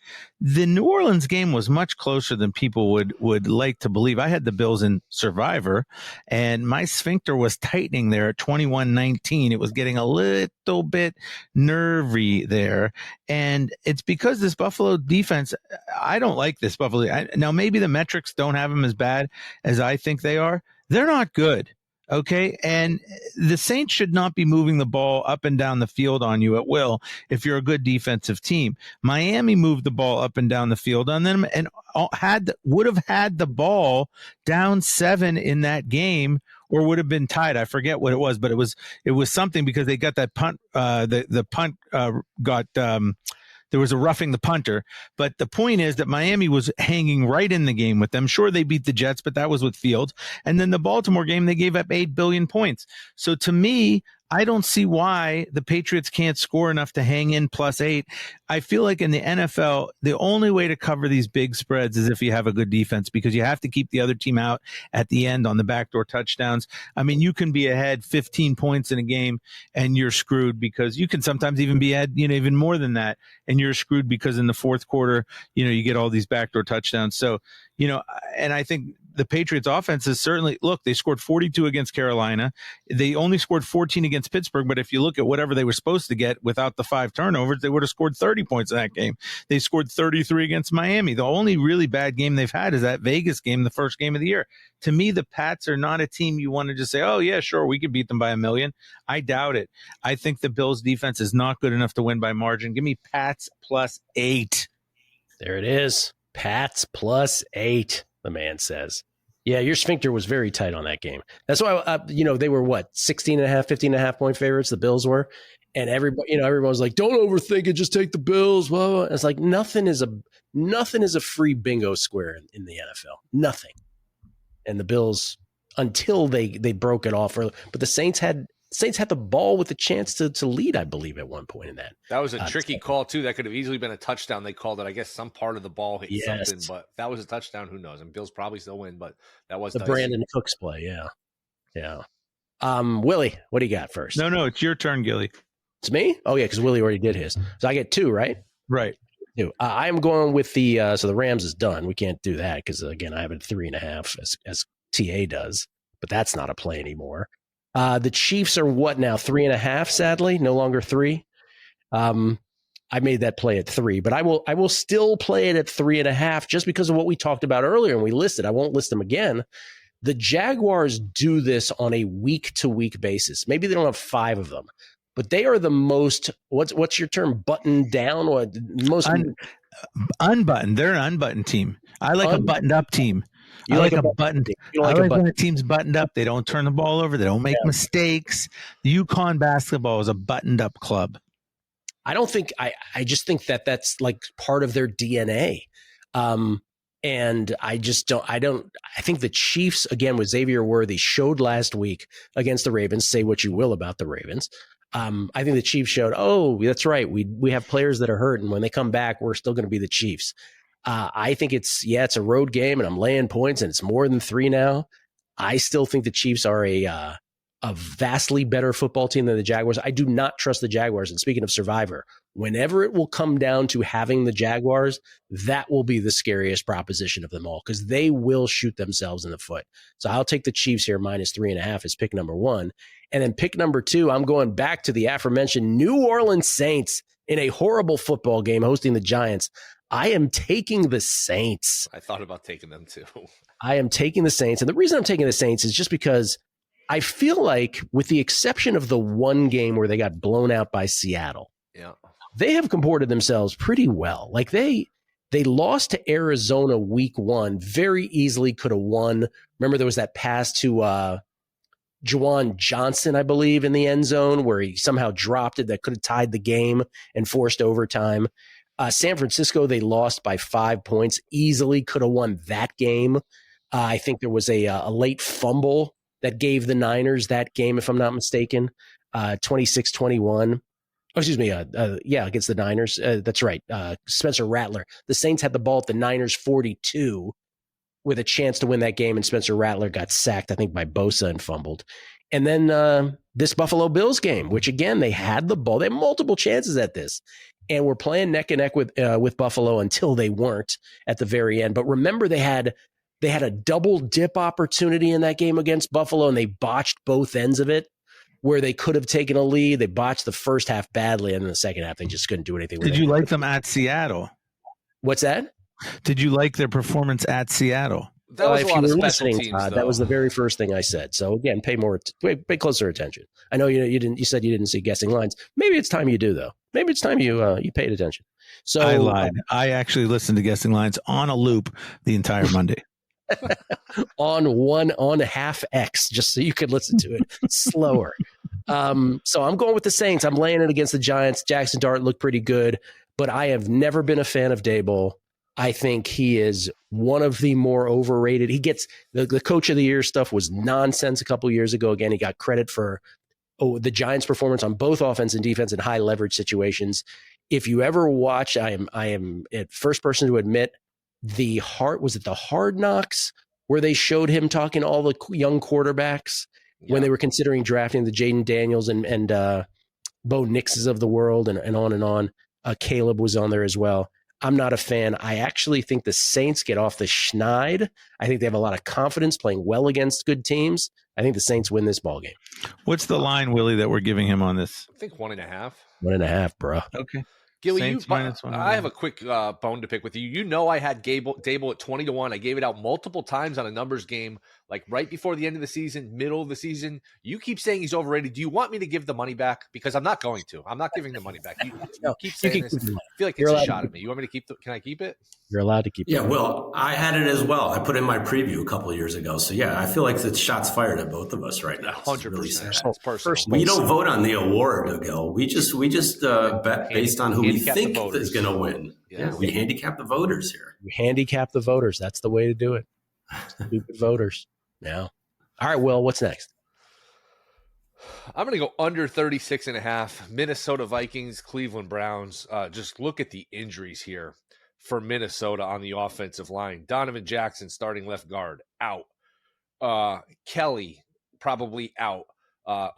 Speaker 3: The New Orleans game was much closer than people would like to believe. I had the Bills in Survivor, and my sphincter was tightening there at 21-19. It was getting a little bit nervy there, and it's because this Buffalo defense, I don't like this Buffalo. Now, maybe the metrics don't have them as bad as I think they are. They're not good. Okay. And the Saints should not be moving the ball up and down the field on you at will if you're a good defensive team. Miami moved the ball up and down the field on them and would have had the ball down 7 in that game or would have been tied. I forget what it was, but it was something because they got that punt. The punt got there was a roughing the punter. But the point is that Miami was hanging right in the game with them. Sure, they beat the Jets, but that was with Fields. And then the Baltimore game, they gave up 8 billion points. So to me, I don't see why the Patriots can't score enough to hang in plus 8. I feel like in the NFL, the only way to cover these big spreads is if you have a good defense because you have to keep the other team out at the end on the backdoor touchdowns. I mean, you can be ahead 15 points in a game and you're screwed because you can sometimes even be ahead, even more than that. And you're screwed because in the fourth quarter, you get all these backdoor touchdowns. So, and I think the Patriots offense is certainly, look, they scored 42 against Carolina. They only scored 14 against Pittsburgh, but if you look at whatever they were supposed to get without the 5 turnovers, they would have scored 30 points in that game. They scored 33 against Miami. The only really bad game they've had is that Vegas game, the first game of the year. To me, the Pats are not a team you want to just say, oh, yeah, sure, we could beat them by 1 million. I doubt it. I think the Bills defense is not good enough to win by margin. Give me Pats +8. There
Speaker 2: it is. Pats +8, the man says. Yeah, your sphincter was very tight on that game. That's why, they were what, 15.5 point favorites, the Bills were. And everyone was like, don't overthink it, just take the Bills. Blah, blah. It's like nothing is a free bingo square in the NFL. Nothing. And the Bills, until they broke it off, but the Saints had the ball with a chance to lead, I believe, at one point in that.
Speaker 4: That was a tricky call, too. That could have easily been a touchdown. They called it. I guess some part of the ball hit something, but that was a touchdown. Who knows? And Bills probably still win, but that was
Speaker 2: the Brandon Cooks play. Yeah. Yeah. Willie, what do you got first?
Speaker 3: No, it's your turn, Gilly.
Speaker 2: It's me? Oh, yeah, because Willie already did his. So I get 2, right?
Speaker 3: Right.
Speaker 2: 2. I am going with so the Rams is done. We can't do that because, again, I have it 3.5 as TA does, but that's not a play anymore. The Chiefs are what now? 3.5, sadly, no longer 3. I made that play at 3, but I will still play it at 3.5 just because of what we talked about earlier and we listed. I won't list them again. The Jaguars do this on a week-to-week basis. Maybe they don't have 5 of them, but they are the most, what's your term, buttoned down? Or most
Speaker 3: unbuttoned. They're an unbuttoned team. I like a buttoned-up team.
Speaker 2: You like a buttoned.
Speaker 3: I like when a team's buttoned up. They don't turn the ball over. They don't make mistakes. UConn basketball is a buttoned up club.
Speaker 2: I don't think I just think that's like part of their DNA. And I think the Chiefs, again, with Xavier Worthy, showed last week against the Ravens. Say what you will about the Ravens. I think the Chiefs showed, oh, that's right. We have players that are hurt, and when they come back, we're still going to be the Chiefs. I think it's a road game, and I'm laying points, and it's more than 3 now. I still think the Chiefs are a vastly better football team than the Jaguars. I do not trust the Jaguars. And speaking of Survivor, whenever it will come down to having the Jaguars, that will be the scariest proposition of them all because they will shoot themselves in the foot. So I'll take the Chiefs here -3.5 as pick number 1. And then pick number 2, I'm going back to the aforementioned New Orleans Saints in a horrible football game hosting the Giants. I am taking the Saints.
Speaker 4: I thought about taking them too.
Speaker 2: I am taking the Saints. And the reason I'm taking the Saints is just because I feel like, with the exception of the one game where they got blown out by Seattle, they have comported themselves pretty well. Like they lost to Arizona week 1, very easily could have won. Remember, there was that pass to Juwan Johnson, I believe, in the end zone where he somehow dropped it that could have tied the game and forced overtime. San Francisco, they lost by 5 points, easily could have won that game. I think there was a late fumble that gave the Niners that game, if I'm not mistaken, 26-21. Oh, excuse me. Against the Niners. That's right. Spencer Rattler. The Saints had the ball at the Niners 42 with a chance to win that game, and Spencer Rattler got sacked, I think, by Bosa and fumbled. And then this Buffalo Bills game, which, again, they had the ball. They had multiple chances at this. And we're playing neck and neck with Buffalo until they weren't at the very end. But remember, they had a double dip opportunity in that game against Buffalo, and they botched both ends of it, where they could have taken a lead. They botched the first half badly, and in the second half, they just couldn't do anything with it.
Speaker 3: Did you like them at Seattle?
Speaker 2: What's that?
Speaker 3: Did you like their performance at Seattle?
Speaker 4: That was
Speaker 2: if
Speaker 4: a lot
Speaker 2: you
Speaker 4: of
Speaker 2: were
Speaker 4: special
Speaker 2: listening,
Speaker 4: teams,
Speaker 2: Todd, that was the very first thing I said. So again, pay closer attention. I know you didn't. You said you didn't see guessing lines. Maybe it's time you do, though. Maybe it's time you paid attention. So
Speaker 3: I lied. I actually listened to guessing lines on a loop the entire Monday.
Speaker 2: on half X, just so you could listen to it slower. So I'm going with the Saints. I'm laying it against the Giants. Jackson Dart looked pretty good, but I have never been a fan of Daboll. I think he is one of the more overrated. He gets the coach of the year stuff was nonsense a couple years ago. Again, he got credit for the Giants' performance on both offense and defense in high leverage situations. If you ever watch, I am at first person to admit the Hard Knocks where they showed him talking to all the young quarterbacks when they were considering drafting the Jaden Daniels and Bo Nixes of the world and on and on. Caleb was on there as well. I'm not a fan. I actually think the Saints get off the schneid. I think they have a lot of confidence playing well against good teams. I think the Saints win this ball game.
Speaker 3: What's the line, Willie, that we're giving him on this?
Speaker 4: I think 1.5.
Speaker 2: 1.5, bro.
Speaker 3: Okay.
Speaker 4: Gilly,
Speaker 3: Saints -1.5.
Speaker 4: I have a quick bone to pick with you. You know I had Dable at 20-1. I gave it out multiple times on a numbers game, like right before the end of the season, middle of the season. You keep saying he's overrated. Do you want me to give the money back? Because I'm not going to. I'm not giving the money back. You keep saying this. I feel like it's a shot at me. You want me to keep can I keep it?
Speaker 2: You're allowed to keep it.
Speaker 5: Yeah, well, I had it as well. I put in my preview a couple of years ago. So, yeah, I feel like the shots fired at both of us right now.
Speaker 4: 100%. It's personal.
Speaker 5: We don't vote on the award, Gil. We just bet based on who we think is going to win. Yeah, we handicap the voters here.
Speaker 2: You handicap the voters. That's the way to do it. Stupid voters. Yeah. All right, Will, what's next?
Speaker 4: I'm going to go under 36.5. Minnesota Vikings, Cleveland Browns. Just look at the injuries here for Minnesota on the offensive line. Donovan Jackson, starting left guard, out. Kelly, probably out.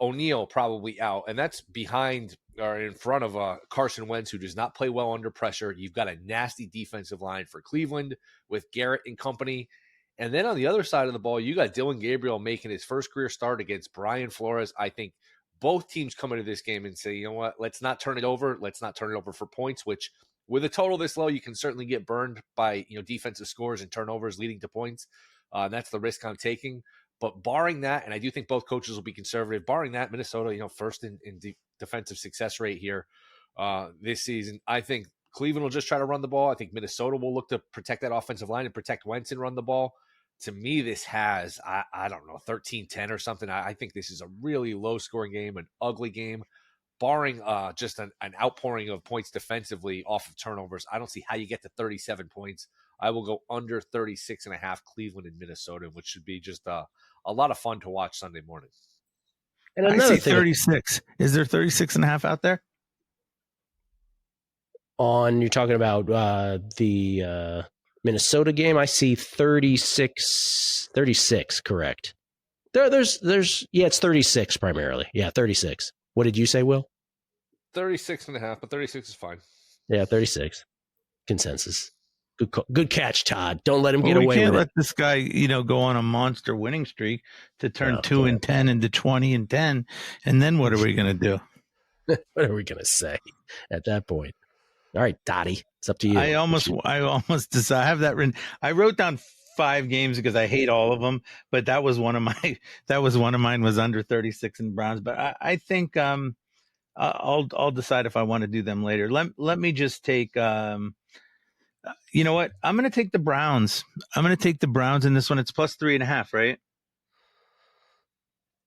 Speaker 4: O'Neal, probably out. And that's behind or in front of Carson Wentz, who does not play well under pressure. You've got a nasty defensive line for Cleveland with Garrett and company. And then on the other side of the ball, you got Dylan Gabriel making his first career start against Brian Flores. I think both teams come into this game and say, you know what, let's not turn it over. Let's not turn it over for points, which with a total this low, you can certainly get burned by defensive scores and turnovers leading to points. That's the risk I'm taking. But barring that, and I do think both coaches will be conservative, barring that, Minnesota, first in defensive success rate here this season. I think Cleveland will just try to run the ball. I think Minnesota will look to protect that offensive line and protect Wentz and run the ball. To me, this has, I don't know, 13-10 or something. I think this is a really low-scoring game, an ugly game. Barring just an outpouring of points defensively off of turnovers, I don't see how you get to 37 points. I will go under 36.5 Cleveland and Minnesota, which should be just a lot of fun to watch Sunday morning.
Speaker 3: And I see 36. Is there 36.5 out there?
Speaker 2: You're talking about the Minnesota game, I see 36, correct. There's it's 36 primarily. Yeah, 36. What did you say, Will?
Speaker 4: 36.5, but 36 is fine.
Speaker 2: Yeah, 36. Consensus. Good catch, Todd. Don't let him get away with it.
Speaker 3: We can't let this guy, go on a monster winning streak to turn 2-10 into 20-10. And then what are we going to do?
Speaker 2: What are we going to say at that point? All right, Dottie, it's up to you.
Speaker 3: I almost decided. I have that written. I wrote down 5 games because I hate all of them, but that was one of mine was under 36 in Browns. But I think I'll decide if I want to do them later. Let me just take. You know what? I'm going to take the Browns. I'm going to take the Browns in this one. It's plus 3.5, right?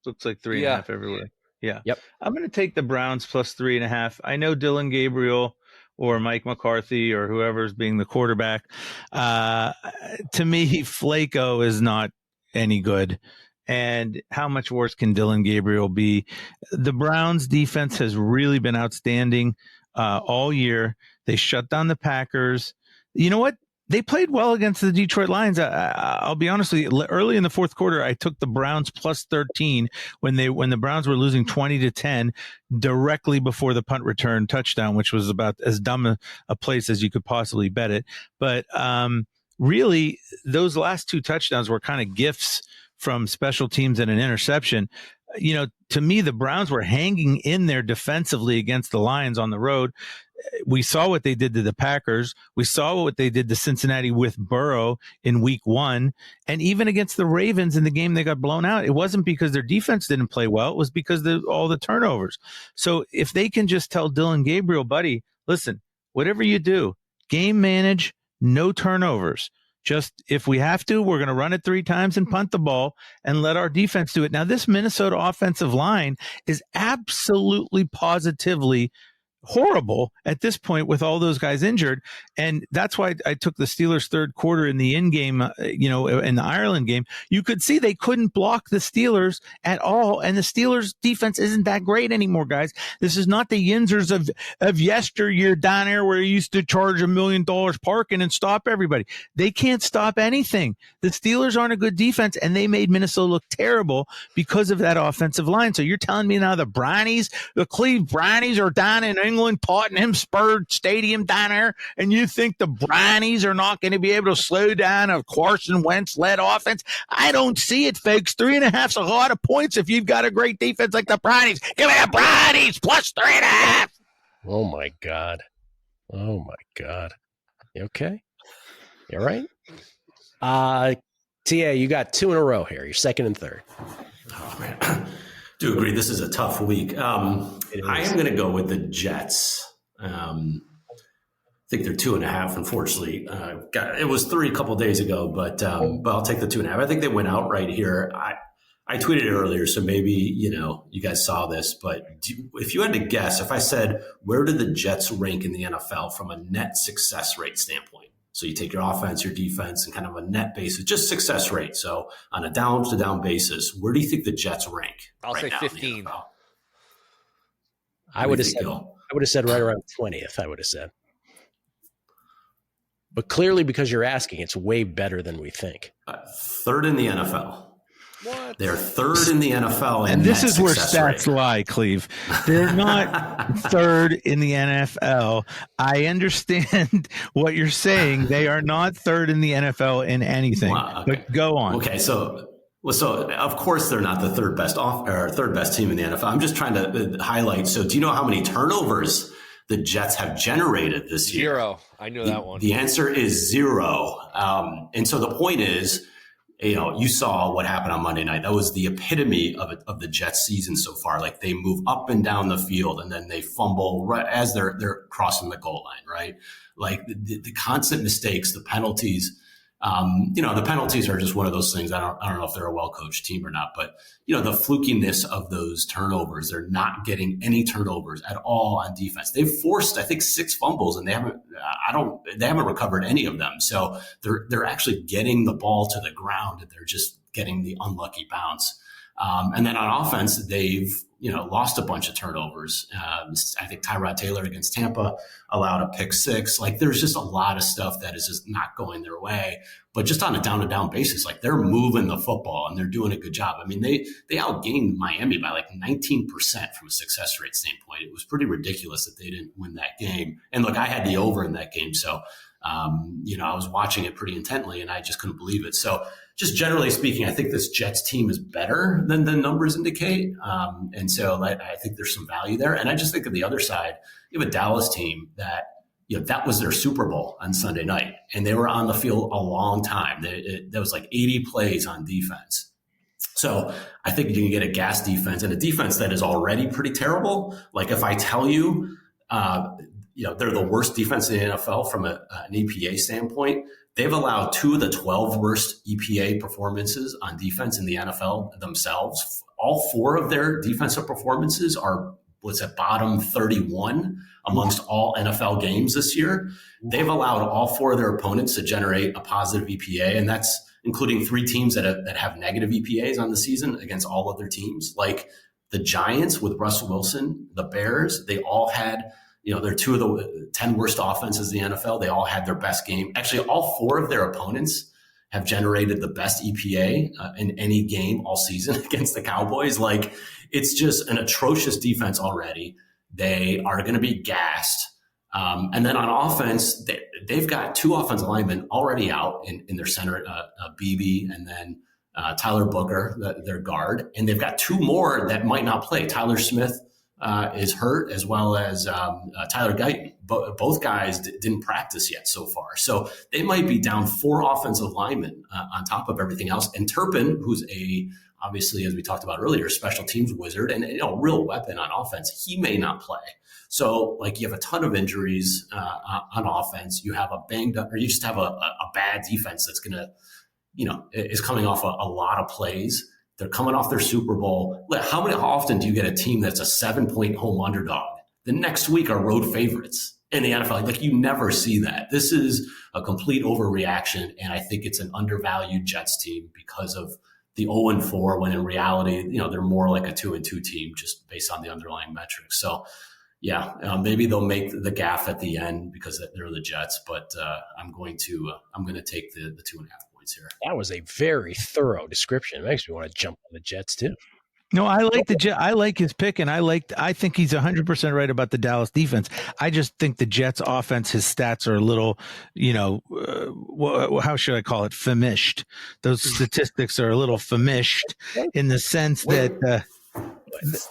Speaker 3: Looks like 3.5 everywhere. Yeah.
Speaker 2: Yep.
Speaker 3: I'm going to take the Browns plus 3.5. I know Dylan Gabriel or Mike McCarthy or whoever's being the quarterback. To me, Flacco is not any good. And how much worse can Dylan Gabriel be? The Browns defense has really been outstanding all year. They shut down the Packers. You know what? They played well against the Detroit Lions. I'll be honest with you. Early in the fourth quarter, I took the Browns plus 13 when the Browns were losing 20-10 directly before the punt return touchdown, which was about as dumb a place as you could possibly bet it. But really, those last 2 touchdowns were kind of gifts from special teams and an interception. To me, the Browns were hanging in there defensively against the Lions on the road. We saw what they did to the Packers. We saw what they did to Cincinnati with Burrow in week 1. And even against the Ravens in the game they got blown out, it wasn't because their defense didn't play well. It was because of all the turnovers. So if they can just tell Dylan Gabriel, buddy, listen, whatever you do, game manage, no turnovers. Just if we have to, we're going to run it 3 times and punt the ball and let our defense do it. Now, this Minnesota offensive line is absolutely positively horrible at this point with all those guys injured. And that's why I took the Steelers third quarter in the in-game, in the Ireland game. You could see they couldn't block the Steelers at all. And the Steelers defense isn't that great anymore, guys. This is not the Yinzers of yesteryear down there where you used to charge $1 million parking and stop everybody. They can't stop anything. The Steelers aren't a good defense, and they made Minnesota look terrible because of that offensive line. So you're telling me now the Brownies, the Cleveland Brownies are down in England, Tottenham Spurs Stadium down there, and you think the Brownies are not going to be able to slow down a Carson Wentz-led offense? I don't see it, folks. 3.5's a lot of points if you've got a great defense like the Brownies. Give me the Brownies plus 3.5.
Speaker 2: Oh, my God. Oh, my God. You okay? You all right? TA, you got 2 in a row here. You're second and third.
Speaker 5: Oh, man. Do agree. This is a tough week. I am going to go with the Jets. I think they're 2.5. Unfortunately, it was 3 a couple days ago, but I'll take the 2.5. I think they went out right here. I tweeted it earlier, so maybe you guys saw this. But if you had to guess, if I said where do the Jets rank in the NFL from a net success rate standpoint? So you take your offense, your defense, and kind of a net basis, just success rate. So on a down-to-down basis, where do you think the Jets rank?
Speaker 4: I'll say 15.
Speaker 2: I would have said right around 20th. I would have said, but clearly because you're asking, it's way better than we think.
Speaker 5: Third in the NFL.
Speaker 4: What?
Speaker 5: They're third in the NFL.
Speaker 3: And this is where stats lie, Cleve. They're not third in the NFL. I understand what you're saying. They are not third in the NFL in anything. Wow, okay. But go on.
Speaker 5: Okay, so of course they're not the third best team in the NFL. I'm just trying to highlight. So do you know how many turnovers the Jets have generated this year?
Speaker 4: 0. I know that one.
Speaker 5: The answer is 0. And so the point is, you saw what happened on Monday night. That was the epitome of the Jets season so far. Like they move up and down the field and then they fumble right as they're crossing the goal line, right? Like the constant mistakes, the penalties. The penalties are just one of those things. I don't know if they're a well-coached team or not, but the flukiness of those turnovers, they're not getting any turnovers at all on defense. They've forced, I think, 6 fumbles and they haven't recovered any of them. So they're actually getting the ball to the ground and they're just getting the unlucky bounce. And then on offense, they've lost a bunch of turnovers. I think Tyrod Taylor against Tampa allowed a pick 6. Like there's just a lot of stuff that is just not going their way. But just on a down-to-down basis, like they're moving the football and they're doing a good job. I mean, they outgained Miami by like 19% from a success rate standpoint. It was pretty ridiculous that they didn't win that game. And look, I had the over in that game, so I was watching it pretty intently and I just couldn't believe it. So just generally speaking, I think this Jets team is better than the numbers indicate. And so I think there's some value there. And I just think of the other side, you have a Dallas team that, that was their Super Bowl on Sunday night. And they were on the field a long time. That was like 80 plays on defense. So I think you can get a gas defense and a defense that is already pretty terrible. Like if I tell you, they're the worst defense in the NFL from an EPA standpoint. They've allowed 2 of the 12 worst EPA performances on defense in the NFL themselves. All 4 of their defensive performances are bottom 31 amongst all NFL games this year. They've allowed all 4 of their opponents to generate a positive EPA, and that's including 3 teams that have negative EPAs on the season against all other teams. Like the Giants with Russell Wilson, the Bears, they all had they're 2 of the 10 worst offenses in the NFL. They all had their best game. Actually, all 4 of their opponents have generated the best EPA in any game all season against the Cowboys. Like, it's just an atrocious defense already. They are going to be gassed. And then on offense, they've got 2 offensive linemen already out in their center, Beebe and then Tyler Booker, their guard. And they've got 2 more that might not play. Tyler Smith is hurt, as well as Tyler Guyton. Both guys didn't practice yet so far. So they might be down 4 offensive linemen on top of everything else. And Turpin, who's obviously, as we talked about earlier, special teams wizard and a real weapon on offense, he may not play. So like you have a ton of injuries on offense. You have a banged up, or you just have a bad defense that's going to, is coming off a lot of plays. They're coming off their Super Bowl. How often do you get a team that's a 7-point home underdog? The next week are road favorites in the NFL. Like, you never see that. This is a complete overreaction, and I think it's an undervalued Jets team because of the 0-4, when in reality, they're more like a 2-2 team just based on the underlying metrics. So, yeah, maybe they'll make the gaffe at the end because they're the Jets, but I'm going to take the 2.5 points here.
Speaker 2: That was a very thorough description. It makes me want to jump on the Jets too.
Speaker 3: No, I like his pick, and I think he's 100% right about the Dallas defense. I just think the Jets offense, his stats are a little, how should I call it? Famished. Those statistics are a little famished in the sense that.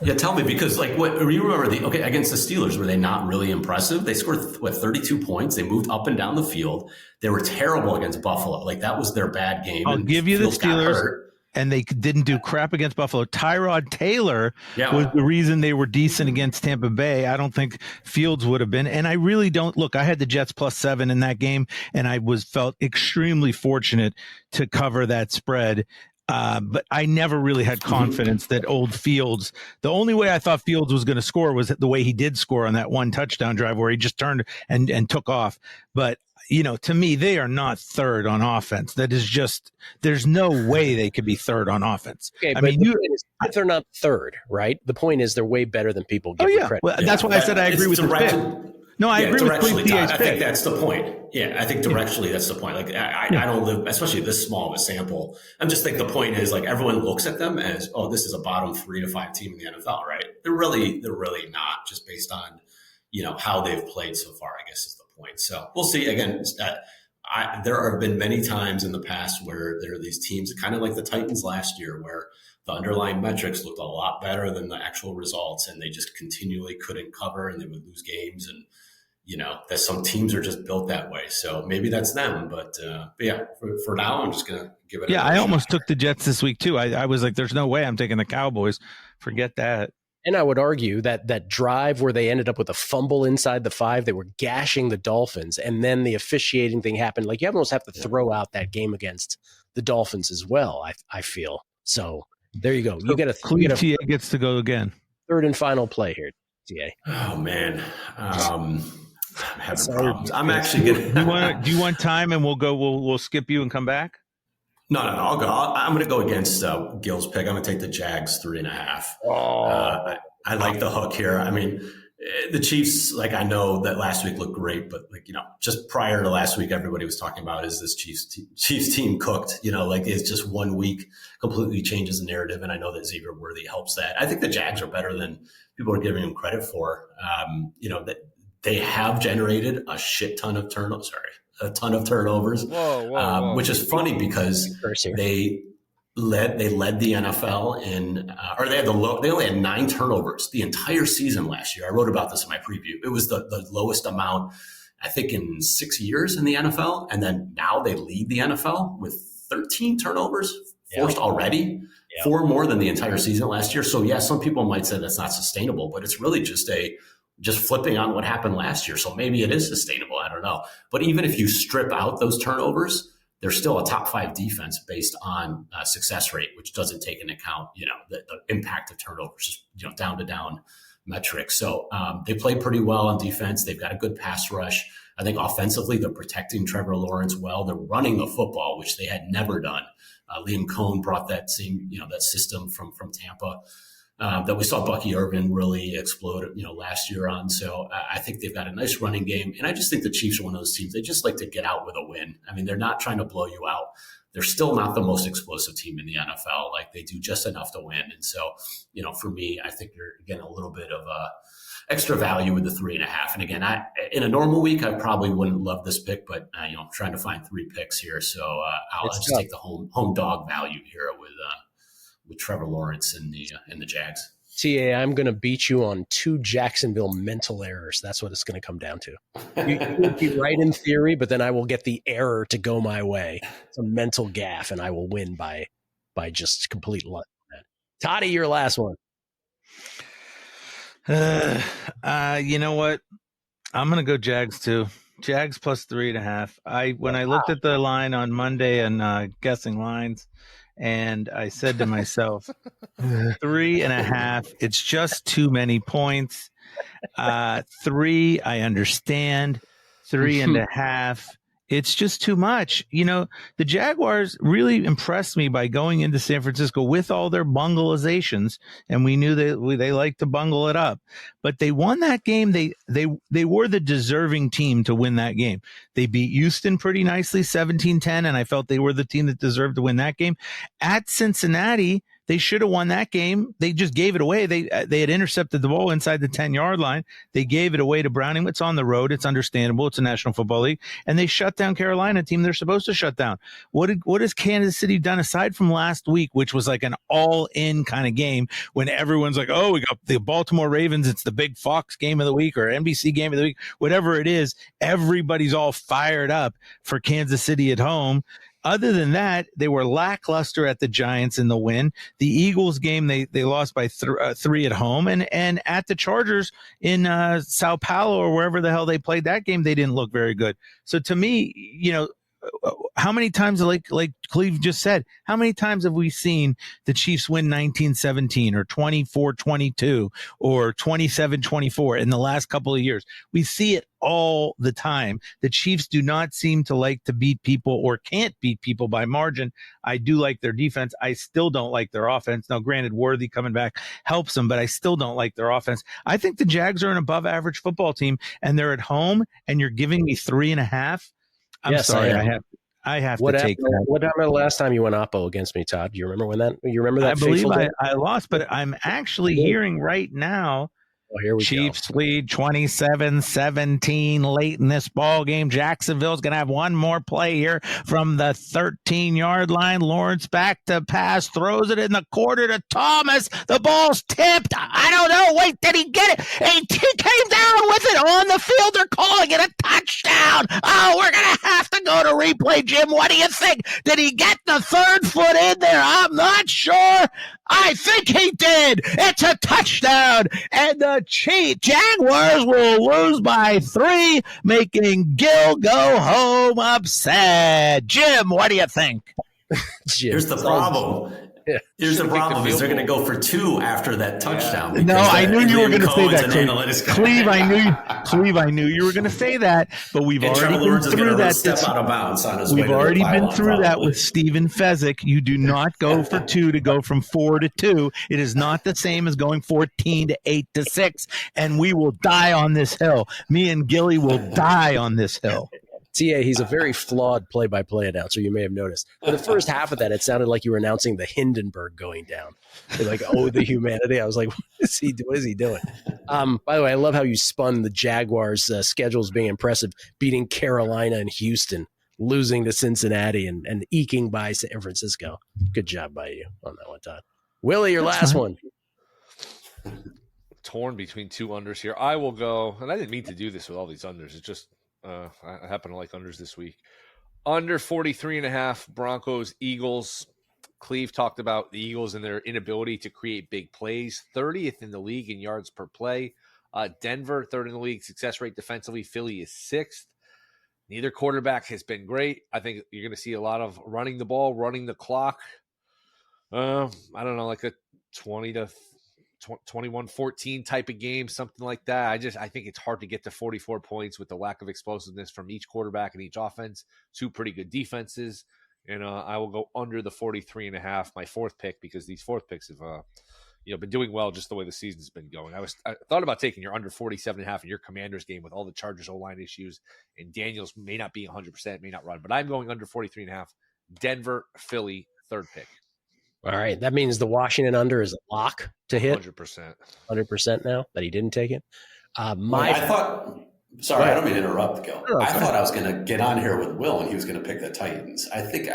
Speaker 1: Yeah, tell me, because like what you remember against the Steelers, were they not really impressive? They scored 32 points. They moved up and down the field. They were terrible against Buffalo. Like that was their bad game.
Speaker 3: I'll give you the Steelers. And they didn't do crap against Buffalo. Tyrod Taylor was the reason they were decent against Tampa Bay. I don't think Fields would have been. And I really don't look. I had the Jets +7 in that game, and I felt extremely fortunate to cover that spread. But I never really had confidence that old Fields. The only way I thought Fields was going to score was the way he did score on that one touchdown drive where he just turned and took off. But to me, they are not third on offense. That is just, there's no way they could be third on offense.
Speaker 2: Okay, if they're not third, right? The point is they're way better than people give them credit.
Speaker 3: Well, that's why I said I agree with the pick. No, I agree with
Speaker 1: directionally, Todd, I think that's the point. Yeah, I think directionally that's the point. Like I don't live, especially this small of a sample. I'm just think the point is like everyone looks at them as, oh, this is a bottom 3 to 5 team in the NFL, right? They're really not, just based on how they've played so far, I guess is the point. So we'll see. Again, there have been many times in the past where there are these teams, kind of like the Titans last year, where the underlying metrics looked a lot better than the actual results, and they just continually couldn't cover, and they would lose games. And that some teams are just built that way. So maybe that's them. But yeah, for now, I'm just gonna give it.
Speaker 3: Yeah, I almost took the Jets this week too. I was like, there's no way I'm taking the Cowboys. Forget that.
Speaker 2: And I would argue that drive where they ended up with a fumble inside the 5, they were gashing the Dolphins, and then the officiating thing happened. Like you almost have to throw out that game against the Dolphins as well. I feel so. There you go.
Speaker 3: You get a Clevta gets to go again.
Speaker 2: Third and final play here, TA.
Speaker 1: Oh man, I'm having problems. I'm actually gonna.
Speaker 3: Do you want time, and we'll go? We'll skip you and come back.
Speaker 1: No, I'll go. I'm going to go against Gill's pick. I'm going to take the Jags 3.5.
Speaker 2: Oh.
Speaker 1: I like the hook here. I mean, the Chiefs, like I know that last week looked great, but just prior to last week, everybody was talking about, is this Chiefs team cooked? Like it's just 1 week completely changes the narrative. And I know that Xavier Worthy helps that. I think the Jags are better than people are giving them credit for. That they have generated a ton of turnovers, which is funny because they led the NFL in, or they only had 9 turnovers the entire season last year. I wrote about this in my preview. It was the lowest amount, I think, in 6 years in the NFL. And then now they lead the NFL with 13 turnovers forced already, 4 more than the entire season last year. So yeah, some people might say that's not sustainable, but it's really just flipping on what happened last year. So maybe it is sustainable. I don't know. But even if you strip out those turnovers, they're still a top 5 defense based on success rate, which doesn't take into account, the impact of turnovers, just, down to down metrics. So they play pretty well on defense. They've got a good pass rush. I think offensively, they're protecting Trevor Lawrence well. They're running the football, which they had never done. Liam Cohn brought that same, that system from Tampa. That we saw Bucky Irvin really explode, last year on. So I think they've got a nice running game. And I just think the Chiefs are one of those teams. They just like to get out with a win. I mean, they're not trying to blow you out. They're still not the most explosive team in the NFL. Like they do just enough to win. And so, for me, I think you're getting a little bit of extra value with the 3.5. And again, in a normal week, I probably wouldn't love this pick, but I'm trying to find 3 picks here. So I'll just take the home dog value here with Trevor Lawrence and the Jags.
Speaker 2: TA, I'm going to beat you on 2 Jacksonville mental errors. That's what it's going to come down to. You'll be right in theory, but then I will get the error to go my way. It's a mental gaffe, and I will win by just complete luck. Toddy, your last one.
Speaker 3: You know what? I'm going to go Jags too. Jags plus 3.5. When I looked at the line on Monday and guessing lines, and I said to myself, 3.5, it's just too many points. 3, I understand. 3.5, it's just too much. The Jaguars really impressed me by going into San Francisco with all their bungleizations, and we knew they like to bungle it up. But they won that game. They were the deserving team to win that game. They beat Houston pretty nicely, 17-10, and I felt they were the team that deserved to win that game. At Cincinnati, They should have won that game. They just gave it away. They had intercepted the ball inside the 10-yard line. They gave it away to Browning. It's on the road. It's understandable. It's a National Football League. And they shut down Carolina, a team they're supposed to shut down. What has Kansas City done aside from last week, which was like an all-in kind of game when everyone's like, oh, we got the Baltimore Ravens. It's the big Fox game of the week or NBC game of the week, whatever it is. Everybody's all fired up for Kansas City at home. Other than that, they were lackluster at the Giants in the win. The Eagles game, they lost by 3 at home. And at the Chargers in Sao Paulo or wherever the hell they played that game, they didn't look very good. So to me, how many times, like Cleve just said, how many times have we seen the Chiefs win 19-17 or 24-22 or 27-24 in the last couple of years? We see it all the time. The Chiefs do not seem to like to beat people or can't beat people by margin. I do like their defense. I still don't like their offense. Now, granted, Worthy coming back helps them, but I still don't like their offense. I think the Jags are an above average football team, and they're at home, and you're giving me 3.5. I'm sorry. I have to take that.
Speaker 2: What happened the last time you went Oppo against me, Todd? Do you remember when that? You remember that?
Speaker 3: I believe I lost, but I'm actually hearing right now.
Speaker 2: Oh, here we
Speaker 3: Chiefs
Speaker 2: go.
Speaker 3: lead 27-17 late in this ball game. Jacksonville's going to have one more play here from the 13-yard line. Lawrence back to pass, throws it in the corner to Thomas. The ball's tipped. I don't know. Wait, did he get it? He came down with it on the field. They're calling it a touchdown. Oh, we're going to have to go to replay, Jim. What do you think? Did he get the third foot in there? I'm not sure. I think he did. It's a touchdown. And the Jaguars will lose by 3, making Gill go home upset. Jim, what do you think?
Speaker 1: Here's the problem.
Speaker 2: Yeah.
Speaker 1: Here's the problem is they're going to go for 2 after that touchdown.
Speaker 3: Yeah. No, I knew you were going to say that, Cleve. I knew you were going to say that, but we've already been through that.
Speaker 1: Step out of bounds on his
Speaker 3: we've
Speaker 1: way
Speaker 3: already been through
Speaker 1: probably.
Speaker 3: that with Steven Fezzik. You do not go for 2 to go from 4 to 2. It is not the same as going 14 to 8 to 6, and we will die on this hill. Me and Gilly will die on this hill.
Speaker 2: TA, he's a very flawed play-by-play announcer, you may have noticed. For the first half of that, it sounded like you were announcing the Hindenburg going down. You're like, oh, the humanity. I was like, what is he doing? By the way, I love how you spun the Jaguars' schedules being impressive, beating Carolina and Houston, losing to Cincinnati, and eking by San Francisco. Good job by you on that one, Todd. Willie, your last one.
Speaker 4: Torn between 2 unders here. I will go, and I didn't mean to do this with all these unders. It's just I happen to like unders this week. Under 43.5, Broncos, Eagles. Cleve talked about the Eagles and their inability to create big plays. 30th in the league in yards per play. Denver, 3rd in the league success rate defensively. Philly is 6th. Neither quarterback has been great. I think you're going to see a lot of running the ball, running the clock. I don't know, like a 21-14 type of game, something like that. I think it's hard to get to 44 points with the lack of explosiveness from each quarterback and each offense. 2 pretty good defenses. And I will go under the 43.5, my 4th pick, because these 4th picks have been doing well just the way the season's been going. I thought about taking your under 47.5 in your Commanders game with all the Chargers O-line issues, and Daniels may not be 100%, may not run, but I'm going under 43.5. Denver, Philly, 3rd pick.
Speaker 2: All right. That means the Washington under is a lock to hit.
Speaker 4: 100%.
Speaker 2: 100% now that he didn't take it.
Speaker 1: I don't mean to interrupt, Gil. I thought I was going to get on here with Will and he was going to pick the Titans. I think,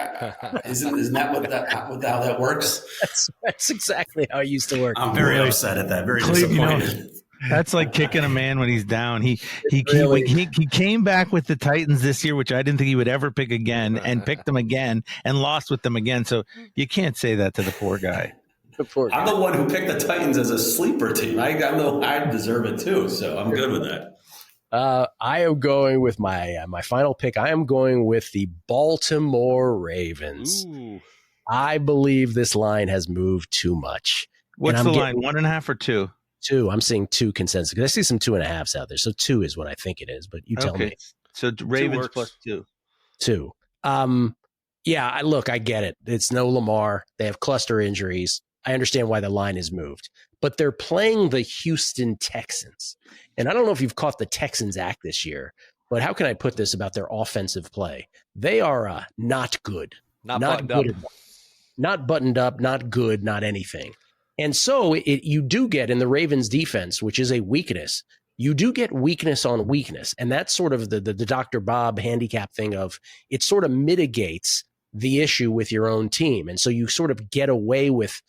Speaker 1: isn't that how that works?
Speaker 2: That's exactly how it used to work.
Speaker 1: I'm very upset at that. Very disappointed.
Speaker 3: That's like kicking a man when he's down. He came back with the Titans this year, which I didn't think he would ever pick again, and picked them again and lost with them again. So you can't say that to the poor guy.
Speaker 1: I'm the one who picked the Titans as a sleeper team. I deserve it too, so I'm good with that.
Speaker 2: I am going with my final pick. I am going with the Baltimore Ravens.
Speaker 4: Ooh.
Speaker 2: I believe this line has moved too much.
Speaker 3: What's the line? 1.5 or 2?
Speaker 2: 2. I'm seeing 2 consensus because I see some 2.5s out there. So 2 is what I think it is, but you tell me.
Speaker 3: So Ravens plus 2.
Speaker 2: 2. Yeah, I get it. It's no Lamar. They have cluster injuries. I understand why the line is moved, but they're playing the Houston Texans. And I don't know if you've caught the Texans act this year, but how can I put this about their offensive play? They are not good.
Speaker 4: Not good.
Speaker 2: not buttoned up, not good, not anything. And so you do get in the Ravens defense, which is a weakness, you do get weakness on weakness. And that's sort of the Dr. Bob handicap thing of it sort of mitigates the issue with your own team. And so you sort of get away with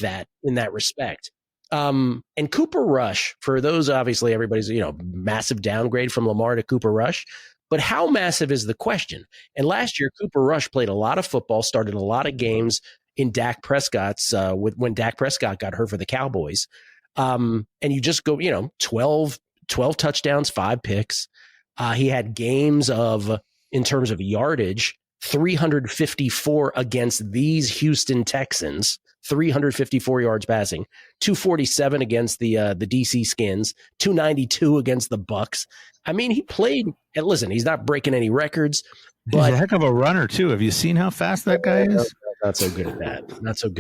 Speaker 2: that in that respect. And Cooper Rush, for those, obviously everybody's, massive downgrade from Lamar to Cooper Rush. But how massive is the question? And last year, Cooper Rush played a lot of football, started a lot of games in Dak Prescott's when Dak Prescott got hurt for the Cowboys. And you just go, 12 touchdowns, 5 picks. He had games of, in terms of yardage, 354 against these Houston Texans, 354 yards passing, 247 against the DC Skins, 292 against the Bucks. I mean, he played, and listen, he's not breaking any records, but
Speaker 3: he's a heck of a runner too. Have you seen how fast that guy is?
Speaker 2: Not so good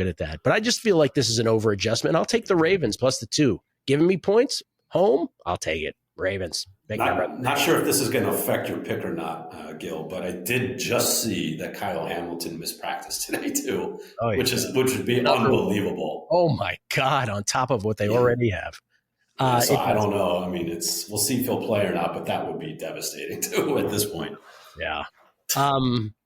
Speaker 2: at that. But I just feel like this is an over adjustment. I'll take the Ravens plus the 2. Giving me points home, I'll take it. Ravens.
Speaker 5: Not sure if this is going to affect your pick or not, Gil, but I did just see that Kyle Hamilton missed practice today too, which would be unbelievable.
Speaker 2: Oh my God! On top of what they already have.
Speaker 5: So I don't know. I mean, we'll see if he'll play or not, but that would be devastating too at this point.
Speaker 2: Yeah.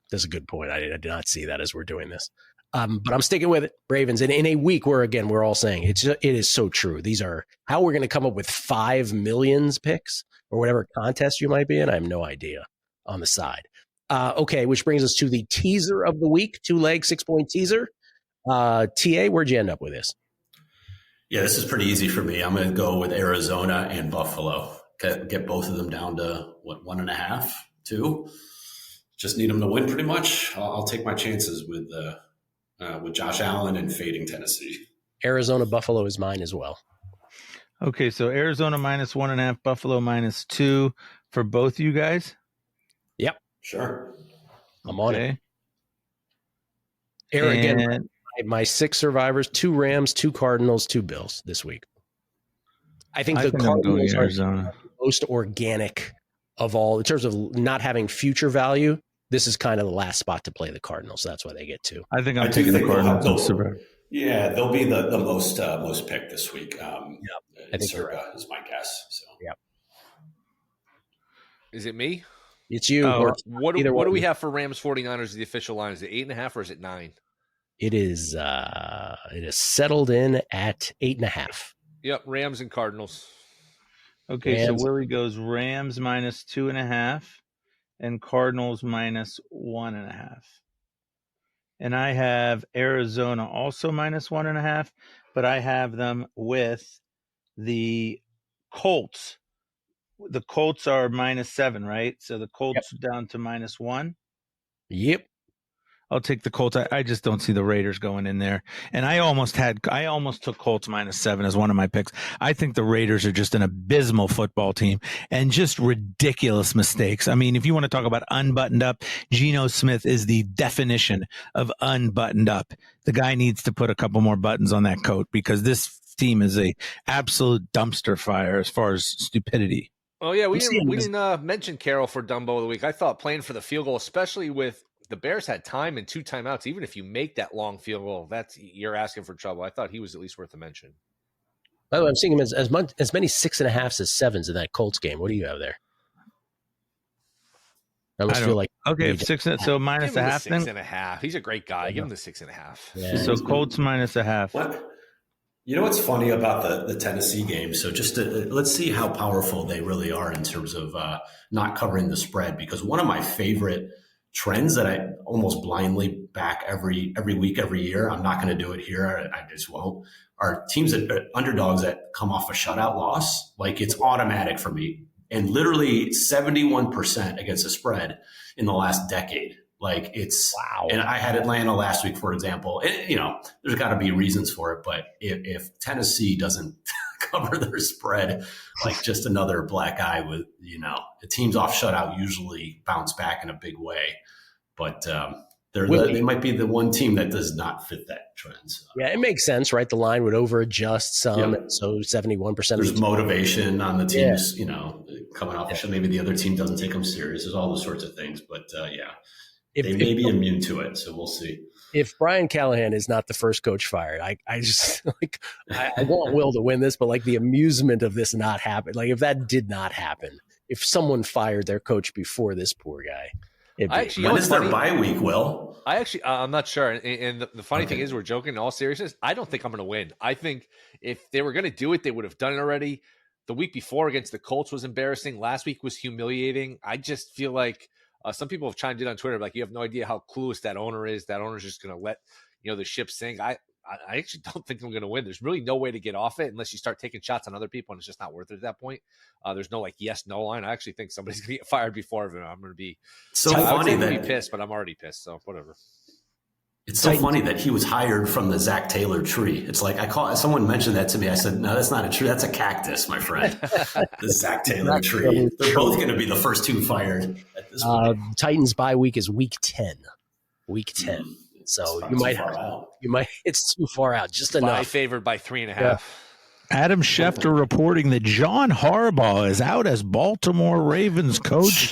Speaker 2: That's a good point. I did not see that as we're doing this. But I'm sticking with it, Ravens. And in a week where, again, we're all saying it is so true. These are how we're going to come up with 5 millions picks or whatever contest you might be in. I have no idea on the side. Okay, which brings us to the teaser of the week, 2-leg, 6-point teaser. TA, where'd you end up with this?
Speaker 5: Yeah, this is pretty easy for me. I'm going to go with Arizona and Buffalo. Get both of them down to, 1.5, 2? Just need them to win pretty much. I'll take my chances with Josh Allen and fading Tennessee.
Speaker 2: Arizona, Buffalo is mine as well.
Speaker 3: Okay, so Arizona minus 1.5, Buffalo minus 2 for both you guys?
Speaker 2: Yep.
Speaker 5: Sure.
Speaker 2: I'm on it. Again, my 6 survivors, 2 Rams, 2 Cardinals, 2 Bills this week. I think the Cardinals are the most organic of all. In terms of not having future value, this is kind of the last spot to play the Cardinals. That's why they get 2.
Speaker 3: I think I'm taking the Cardinals.
Speaker 5: Yeah, they'll be the most picked this week.
Speaker 2: I think
Speaker 5: Circa is my guess. So.
Speaker 2: Yep.
Speaker 4: Is it me?
Speaker 2: It's you.
Speaker 4: What do we have for Rams 49ers? The official line, is it 8.5 or is it 9?
Speaker 2: It is settled in at 8.5.
Speaker 4: Yep, Rams and Cardinals.
Speaker 3: Okay, so Willie goes Rams minus 2.5 and Cardinals minus 1.5. And I have Arizona also minus 1.5, but I have them with the Colts. The Colts are minus 7, right? So the Colts down to minus 1.
Speaker 2: Yep.
Speaker 3: I'll take the Colts. I just don't see the Raiders going in there. And I almost took Colts minus 7 as one of my picks. I think the Raiders are just an abysmal football team and just ridiculous mistakes. I mean, if you want to talk about unbuttoned up, Geno Smith is the definition of unbuttoned up. The guy needs to put a couple more buttons on that coat because this team is a absolute dumpster fire as far as stupidity.
Speaker 4: Oh yeah, we didn't mention Carroll for Dumbo of the week. I thought playing for the field goal, especially with the Bears had time and 2 timeouts. Even if you make that long field goal, you're asking for trouble. I thought he was at least worth a mention.
Speaker 2: By the way, I'm seeing him as many 6.5s as 7s in that Colts game. What do you have there? I almost feel like
Speaker 3: if 6, so minus a half.
Speaker 4: 6.5. He's a great guy. Give him the 6.5.
Speaker 2: Yeah,
Speaker 3: so Colts minus a half.
Speaker 5: What? You know what's funny about the Tennessee game? So let's see how powerful they really are in terms of not covering the spread. Because one of my favorite trends that I almost blindly back every week, every year, I'm not going to do it here, I just won't, are teams that underdogs that come off a shutout loss. Like, it's automatic for me. And literally 71% against the spread in the last decade. Like, it's wow. And I had Atlanta last week, for example. There's got to be reasons for it, but if Tennessee doesn't cover their spread, like just another black eye with, the teams off shutout usually bounce back in a big way, but they might be the one team that does not fit that trend. So.
Speaker 2: Yeah, it makes sense, right? The line would over adjust some, so 71%.
Speaker 5: There's motivation on the teams, coming off. Maybe the other team doesn't take them serious. There's all those sorts of things, but
Speaker 1: They may be immune to it, so we'll see.
Speaker 2: If Brian Callahan is not the first coach fired, I just like I want Will to win this, but like the amusement of this not happen. Like if that did not happen, if someone fired their coach before this poor guy,
Speaker 1: when is their bye week, Will?
Speaker 4: I'm not sure. And the funny thing is, we're joking. In all seriousness, I don't think I'm going to win. I think if they were going to do it, they would have done it already. The week before against the Colts was embarrassing. Last week was humiliating. I just feel like some people have chimed in on Twitter like, you have no idea how clueless that owner is. That owner's just going to let the ship sink. I actually don't think I'm going to win. There's really no way to get off it unless you start taking shots on other people, and it's just not worth it at that point. There's no like yes no line. I actually think somebody's going to get fired before I'm going to be funny that be pissed, but I'm already pissed. So whatever.
Speaker 1: It's so funny that he was hired from the Zach Taylor tree. It's like someone mentioned that to me. I said, no, that's not a tree. That's a cactus, my friend. The Zach Taylor tree. They're both going to be the first two fired at this point.
Speaker 2: Titans bye week is week 10. Week 10. So you might, it's too far out. Just enough.
Speaker 4: I favored by 3.5.
Speaker 3: Yeah. Adam Schefter reporting that John Harbaugh is out as Baltimore Ravens coach.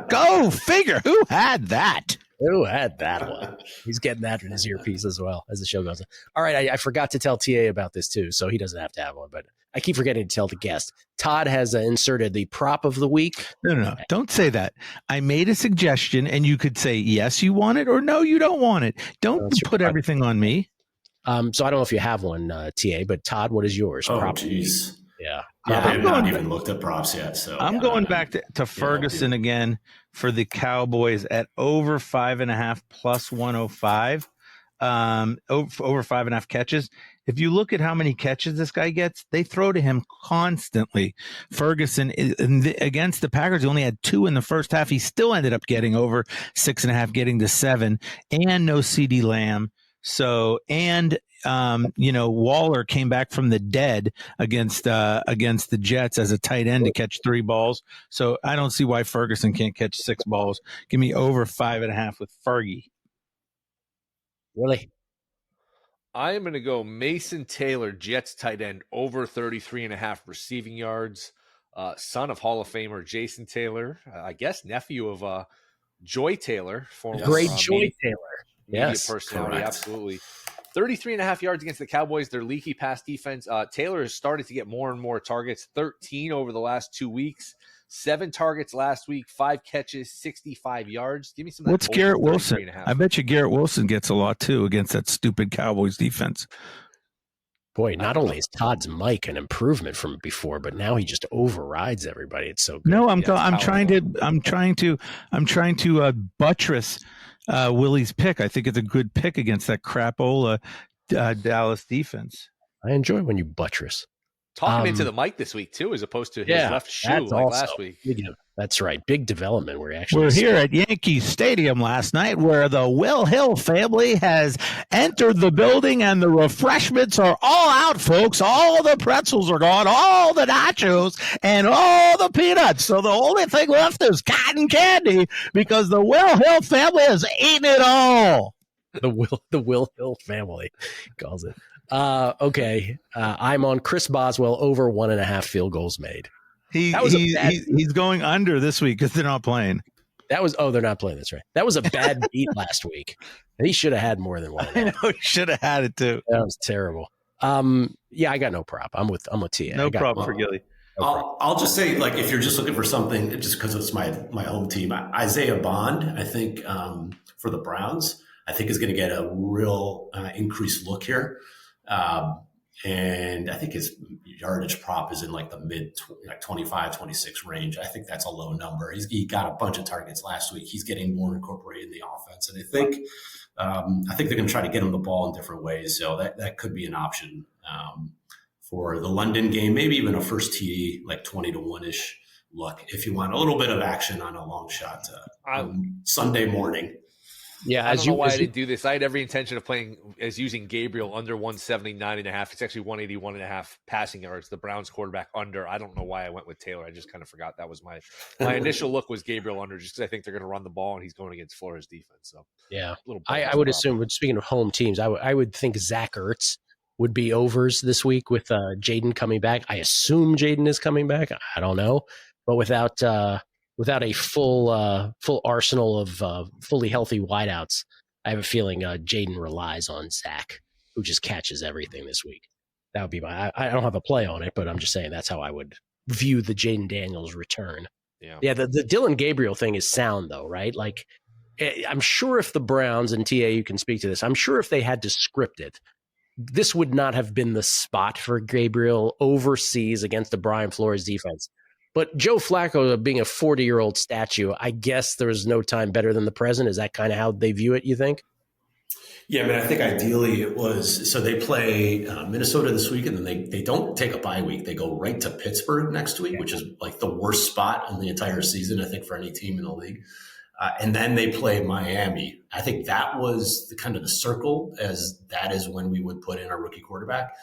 Speaker 3: Go figure. Who had that?
Speaker 2: Who had that one? He's getting that in his earpiece as well as the show goes on. All right, I forgot to tell TA about this too, so he doesn't have to have one, but I keep forgetting to tell the guest. Todd has inserted the prop of the week.
Speaker 3: No. Don't say that. I made a suggestion, and you could say, yes, you want it, or no, you don't want it. Don't put everything on me.
Speaker 2: So I don't know if you have one, TA, but Todd, what is yours?
Speaker 1: Oh, jeez.
Speaker 2: Yeah.
Speaker 1: I have not even looked at props yet. So
Speaker 3: I'm going back to Ferguson again for the Cowboys at over 5.5 plus 105. Over 5.5 catches. If you look at how many catches this guy gets, they throw to him constantly. Ferguson against the Packers, he only had 2 in the first half. He still ended up getting over 6.5, getting to 7, and no CeeDee Lamb. So, and Waller came back from the dead against the Jets as a tight end to catch 3 balls. So I don't see why Ferguson can't catch 6 balls. Give me over 5.5 with Fergie.
Speaker 2: Really?
Speaker 4: I am going to go Mason Taylor, Jets tight end, over 33.5 receiving yards. Son of Hall of Famer Jason Taylor, I guess nephew of Joy Taylor, former
Speaker 2: great Joy Taylor.
Speaker 4: Media personality, correct. Absolutely. 33.5 yards against the Cowboys, their leaky pass defense. Taylor has started to get more and more targets, 13 over the last 2 weeks, 7 targets last week, 5 catches, 65 yards. Give me some.
Speaker 3: What's Garrett Wilson? I bet you Garrett Wilson gets a lot too against that stupid Cowboys defense.
Speaker 2: Boy, not only is Todd's mic an improvement from before, but now he just overrides everybody. It's so good.
Speaker 3: No, I'm trying to buttress Willie's pick. I think it's a good pick against that crapola Dallas defense.
Speaker 2: I enjoy when you buttress.
Speaker 4: Talking into the mic this week too, as opposed to his left shoe like last week.
Speaker 2: That's right. Big development. We're
Speaker 3: here at Yankee Stadium last night, where the Will Hill family has entered the building, and the refreshments are all out, folks. All the pretzels are gone, all the nachos, and all the peanuts. So the only thing left is cotton candy, because the Will Hill family has eaten it all.
Speaker 2: The Will Hill family calls it. Okay. I'm on Chris Boswell over 1.5 field goals made.
Speaker 3: He's going under this week because they're not playing.
Speaker 2: They're not playing. That's right. That was a bad beat last week. He should have had more than one.
Speaker 3: I know he should have had it too.
Speaker 2: That was terrible. I got no prop. I'm with Tia.
Speaker 3: No problem for Gilly.
Speaker 1: I'll just say, like, if you're just looking for something, just because it's my home team, Isaiah Bond, I think for the Browns, I think is going to get a real increased look here. And I think his yardage prop is in like the mid 25, 26 range. I think that's a low number. He got a bunch of targets last week. He's getting more incorporated in the offense. And I think they're going to try to get him the ball in different ways. So that could be an option for the London game, maybe even a first TD, like 20 to 1-ish look, if you want a little bit of action on a long shot Sunday morning.
Speaker 4: Yeah, I don't know why I didn't do this. I had every intention of using Gabriel under 179.5. It's actually 181.5 passing yards. The Browns quarterback under. I don't know why I went with Taylor. I just kind of forgot that was my initial look was Gabriel under, just because I think they're going to run the ball and he's going against Flores defense. So
Speaker 2: yeah, I would assume. Speaking of home teams, I would think Zach Ertz would be overs this week with Jaden coming back. I assume Jaden is coming back. I don't know, but without without a full arsenal of fully healthy wideouts, I have a feeling Jaden relies on Zach, who just catches everything this week. That would be I don't have a play on it, but I'm just saying that's how I would view the Jaden Daniels return. Yeah. The Dylan Gabriel thing is sound though, right? Like, I'm sure if the Browns, and TA, you can speak to this, I'm sure if they had to script it, this would not have been the spot for Gabriel overseas against the Brian Flores defense. But Joe Flacco being a 40-year-old statue, I guess there is no time better than the present. Is that kind of how they view it, you think?
Speaker 5: Yeah, I mean, I think ideally it was, so they play Minnesota this week, and then they don't take a bye week. They go right to Pittsburgh next week, which is like the worst spot in the entire season, I think, for any team in the league. And then they play Miami. I think that was the kind of the circle, as that is when we would put in our rookie quarterback.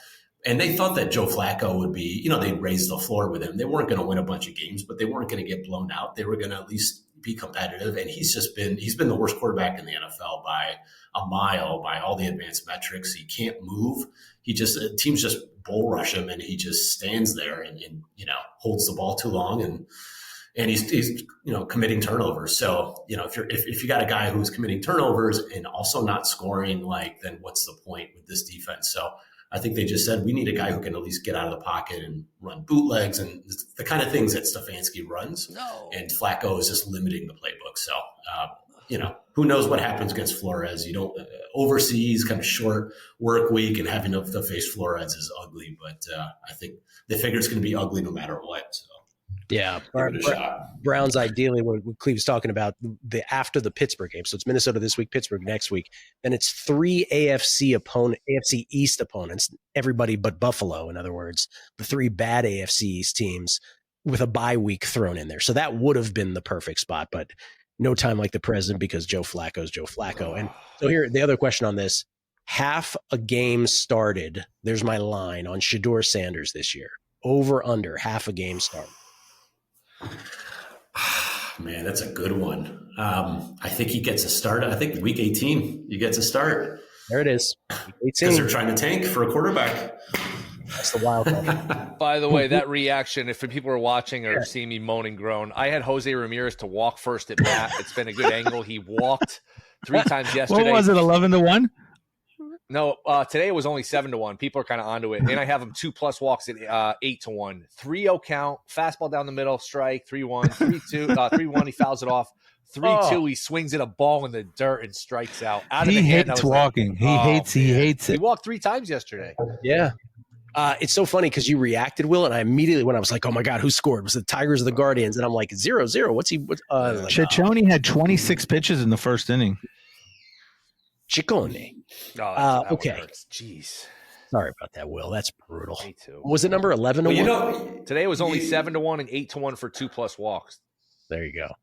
Speaker 5: And they thought that Joe Flacco would be, they'd raise the floor with him. They weren't going to win a bunch of games, but they weren't going to get blown out. They were going to at least be competitive. And he's been the worst quarterback in the NFL by a mile, by all the advanced metrics. He can't move. Teams just bull rush him, and he just stands there and holds the ball too long, and he's committing turnovers. So, if you got a guy who's committing turnovers and also not scoring, then what's the point with this defense? So I think they just said, we need a guy who can at least get out of the pocket and run bootlegs and the kind of things that Stefanski runs. No. And Flacco is just limiting the playbook. So, who knows what happens against Flores? You don't overseas, kind of short work week, and having to face Flores is ugly. But I think they figure it's going to be ugly no matter what. So.
Speaker 2: Yeah, Browns ideally, when Cleve's talking about after the Pittsburgh game. So it's Minnesota this week, Pittsburgh next week. Then it's 3 AFC East opponents, everybody but Buffalo. In other words, the 3 bad AFC East teams with a bye week thrown in there. So that would have been the perfect spot, but no time like the present because Joe Flacco is Joe Flacco. And so here, the other question on this: half a game started. There's my line on Shedeur Sanders this year. Over under half a game started.
Speaker 5: Man, that's a good one. I think he gets a start. I think week 18, he gets a start.
Speaker 2: There it is.
Speaker 5: Because they're trying to tank for a quarterback.
Speaker 2: That's the wild card.
Speaker 4: By the way, that reaction, if people are watching or seeing me moan and groan, I had Jose Ramirez to walk first at bat. It's been a good angle. He walked 3 times yesterday.
Speaker 3: What was it, 11-1?
Speaker 4: No, today it was only 7-1. People are kind of onto it. And I have him 2+ walks at 8-1. 3-0 count, fastball down the middle, strike, 3-1, 3-2, 3-1, he fouls it off. 3-2, he swings at a ball in the dirt and strikes out.
Speaker 3: He hates walking. He hates it.
Speaker 4: He walked 3 times yesterday.
Speaker 2: Yeah. It's so funny because you reacted, Will, and I immediately, when I was like, oh my God, who scored? Was it the Tigers or the Guardians? And I'm like, 0-0. What's he?
Speaker 3: Ciccone had 26 pitches in the first inning.
Speaker 2: Ciccone. Okay.
Speaker 4: Jeez.
Speaker 2: Sorry about that, Will. That's brutal.
Speaker 4: Me too.
Speaker 2: Was it number 11-1?
Speaker 4: Today it was only 7-1 and 8-1 for 2+ walks.
Speaker 2: There you go.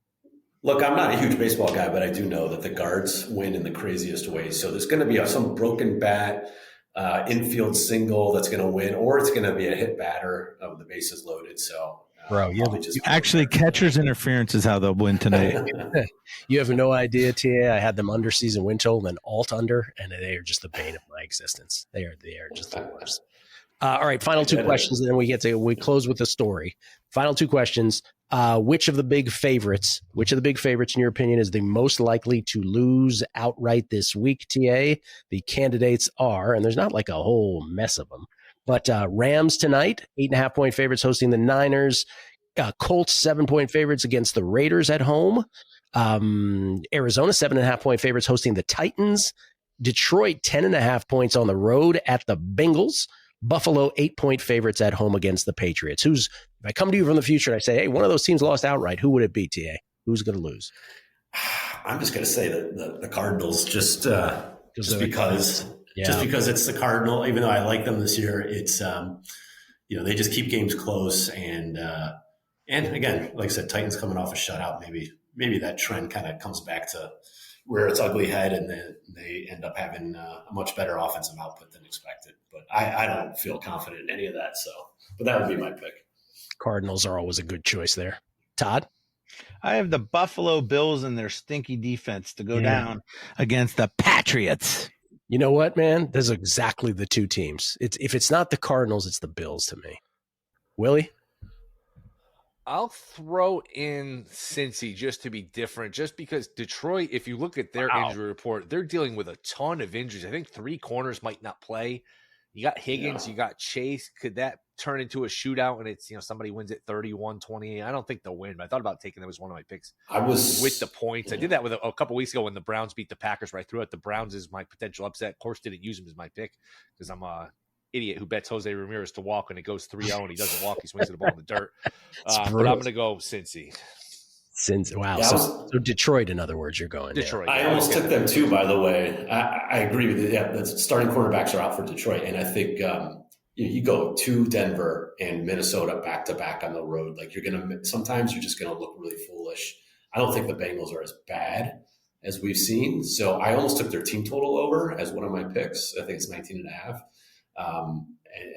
Speaker 5: Look, I'm not a huge baseball guy, but I do know that the guards win in the craziest ways. So there's going to be some broken bat, infield single that's going to win, or it's going to be a hit batter with the bases loaded. So,
Speaker 2: bro,
Speaker 3: actually, catcher's interference is how they'll win tonight.
Speaker 2: You have no idea, TA. I had them under season win total, then alt under, and they are just the bane of my existence. They are just the worst. All right, final 2 questions, and then we close with the story. Final 2 questions. Which of the big favorites, in your opinion, is the most likely to lose outright this week, TA? The candidates are, and there's not like a whole mess of them, but Rams tonight, 8.5-point favorites hosting the Niners. Colts, 7-point favorites against the Raiders at home. Arizona, 7.5-point favorites hosting the Titans. Detroit, 10.5 points on the road at the Bengals. Buffalo, 8-point favorites at home against the Patriots. If I come to you from the future and I say, hey, one of those teams lost outright, who would it be, TA? Who's going to lose?
Speaker 5: I'm just going to say that the Cardinals, just because it's the Cardinal, even though I like them this year, it's, they just keep games close. And again, like I said, Titans coming off a shutout, maybe that trend kind of comes back to rear its ugly head, and then they end up having a much better offensive output than expected. But I don't feel confident in any of that. But that would be my pick.
Speaker 2: Cardinals are always a good choice there. Todd?
Speaker 3: I have the Buffalo Bills and their stinky defense to go down against the Patriots.
Speaker 2: You know what, man? There's exactly the 2 teams. If it's not the Cardinals, it's the Bills to me. Willie?
Speaker 4: I'll throw in Cincy just to be different, just because Detroit, if you look at their injury report, they're dealing with a ton of injuries. I think 3 corners might not play. You got Higgins, you got Chase. Could that turn into a shootout and it's, somebody wins at 31-28? I don't think they'll win, but I thought about taking them as one of my picks.
Speaker 5: I was
Speaker 4: with the points. I did that with a couple weeks ago when the Browns beat the Packers, where I threw out the Browns as my potential upset. Of course, didn't use them as my pick because I'm a idiot who bets Jose Ramirez to walk when it goes 3-0 and he doesn't walk. He swings the ball in the dirt. But I'm going to go Cincy.
Speaker 2: Wow.
Speaker 5: Yeah,
Speaker 2: so Detroit, in other words, you're going
Speaker 4: Detroit.
Speaker 5: I almost took them too, by the way. I agree with you. Yeah, the starting quarterbacks are out for Detroit. And I think you go to Denver and Minnesota back to back on the road. Like sometimes you're just going to look really foolish. I don't think the Bengals are as bad as we've seen. So I almost took their team total over as one of my picks. I think it's 19.5.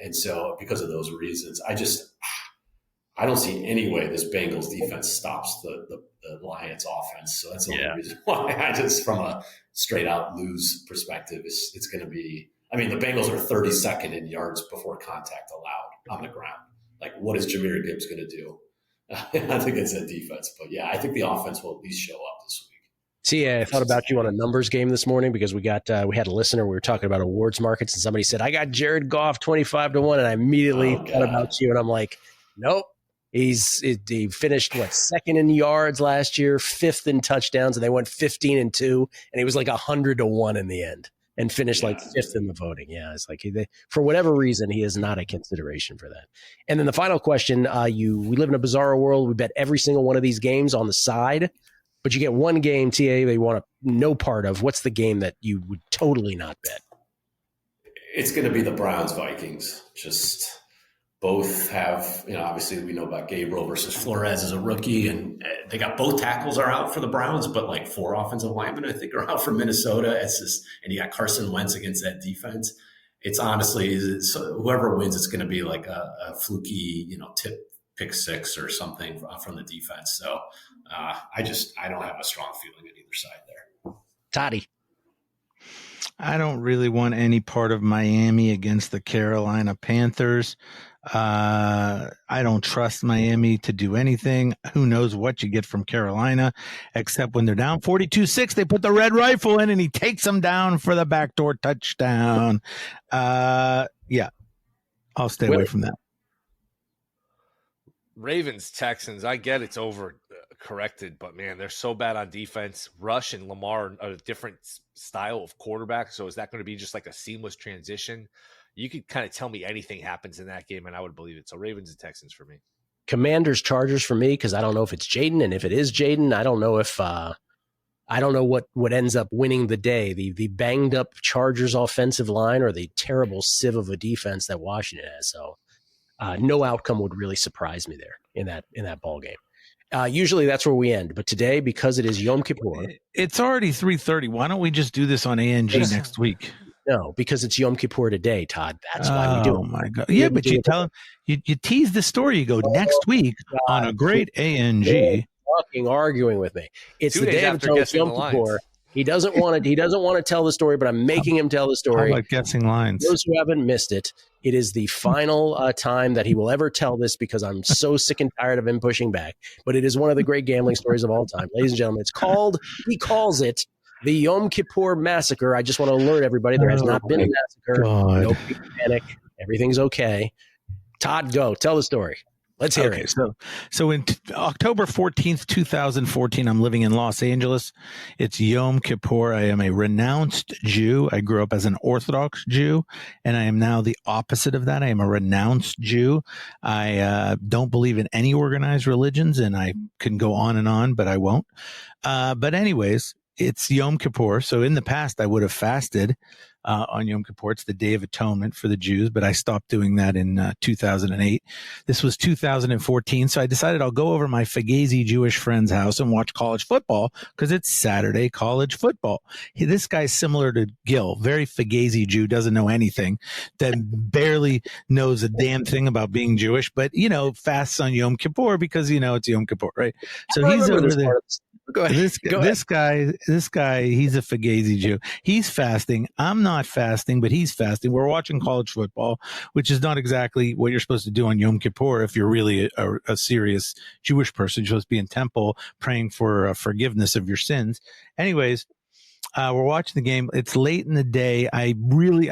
Speaker 5: And so because of those reasons, I don't see any way this Bengals defense stops the Lions offense. So that's the only reason why from a straight out lose perspective, it's going to be, the Bengals are 32nd in yards before contact allowed on the ground. Like, what is Jahmyr Gibbs going to do? I think it's a defense, but I think the offense will at least show up this week.
Speaker 2: See, I thought about you on a numbers game this morning because we had a listener. We were talking about awards markets and somebody said, I got Jared Goff 25-1. And I immediately thought about you and I'm like, nope. He finished second in yards last year, 5th in touchdowns, and they went 15-2, and he was like 100-1 in the end, and finished 5th in the voting. Yeah, it's like for whatever reason he is not a consideration for that. And then the final question: we live in a bizarre world. We bet every single one of these games on the side, but you get one game, TA, that you want no part of. What's the game that you would totally not bet?
Speaker 5: It's going to be the Browns-Vikings. Just. Both have, obviously we know about Gabriel versus Flores as a rookie, and they got both tackles are out for the Browns, but 4 offensive linemen, I think, are out for Minnesota. And you got Carson Wentz against that defense. It's honestly, whoever wins, it's going to be like a fluky, tip pick 6 or something from the defense. So I don't have a strong feeling on either side there.
Speaker 2: Toddy.
Speaker 3: I don't really want any part of Miami against the Carolina Panthers. I don't trust Miami to do anything. Who knows what you get from Carolina, except when they're down 42-6, they put the red rifle in and he takes them down for the backdoor touchdown. I'll stay away from that.
Speaker 4: Ravens, Texans, I get it's over corrected, but man, they're so bad on defense. Rush and Lamar are a different style of quarterback. So is that going to be just like a seamless transition? You could kind of tell me anything happens in that game and I would believe it. So Ravens and Texans for me.
Speaker 2: Commanders, Chargers for me, because I don't know if it's Jaden, and if it is Jaden, I don't know if I don't know what ends up winning the day, the banged up Chargers offensive line or the terrible sieve of a defense that Washington has. So no outcome would really surprise me there in that ball game. Usually that's where we end, but today, because it is Yom Kippur,
Speaker 3: it's already 3:30. Why don't we just do this on ANG next week?
Speaker 2: No, because it's Yom Kippur today, Todd. That's why we do it.
Speaker 3: Oh my God! Yeah, but you tell you tease the story. You go next week on a great ANG.
Speaker 2: Arguing with me. It's
Speaker 4: 2
Speaker 2: the
Speaker 4: days
Speaker 2: day
Speaker 4: after
Speaker 2: of
Speaker 4: guessing
Speaker 2: Yom Kippur. He doesn't want to tell the story, but I'm making him tell the story.
Speaker 3: How about guessing lines?
Speaker 2: Those who haven't missed it, it is the final time that he will ever tell this because I'm so sick and tired of him pushing back. But it is one of the great gambling stories of all time. Ladies and gentlemen, he calls it the Yom Kippur Massacre. I just want to alert everybody there has not been a massacre.
Speaker 3: God.
Speaker 2: No panic. Everything's okay. Todd, go. Tell the story. Let's hear it.
Speaker 3: So in October 14th, 2014, I'm living in Los Angeles. It's Yom Kippur. I am a renounced Jew. I grew up as an Orthodox Jew, and I am now the opposite of that. I am a renounced Jew. I don't believe in any organized religions, and I can go on and on, but I won't. But anyways, it's Yom Kippur. So in the past, I would have fasted on Yom Kippur. It's the Day of Atonement for the Jews, but I stopped doing that in 2008. This was 2014, so I decided I'll go over to my Fugazi Jewish friend's house and watch college football because it's Saturday college football. This guy's similar to Gill, very Fugazi Jew, doesn't know anything, that barely knows a damn thing about being Jewish, but, fasts on Yom Kippur because, it's Yom Kippur, right? So he's over there.
Speaker 2: Go ahead.
Speaker 3: This guy, he's a Fugazi Jew. He's fasting. I'm not fasting, but he's fasting. We're watching college football, which is not exactly what you're supposed to do on Yom Kippur if you're really a serious Jewish person. You're supposed to be in temple praying for forgiveness of your sins. Anyways, we're watching the game. It's late in the day. I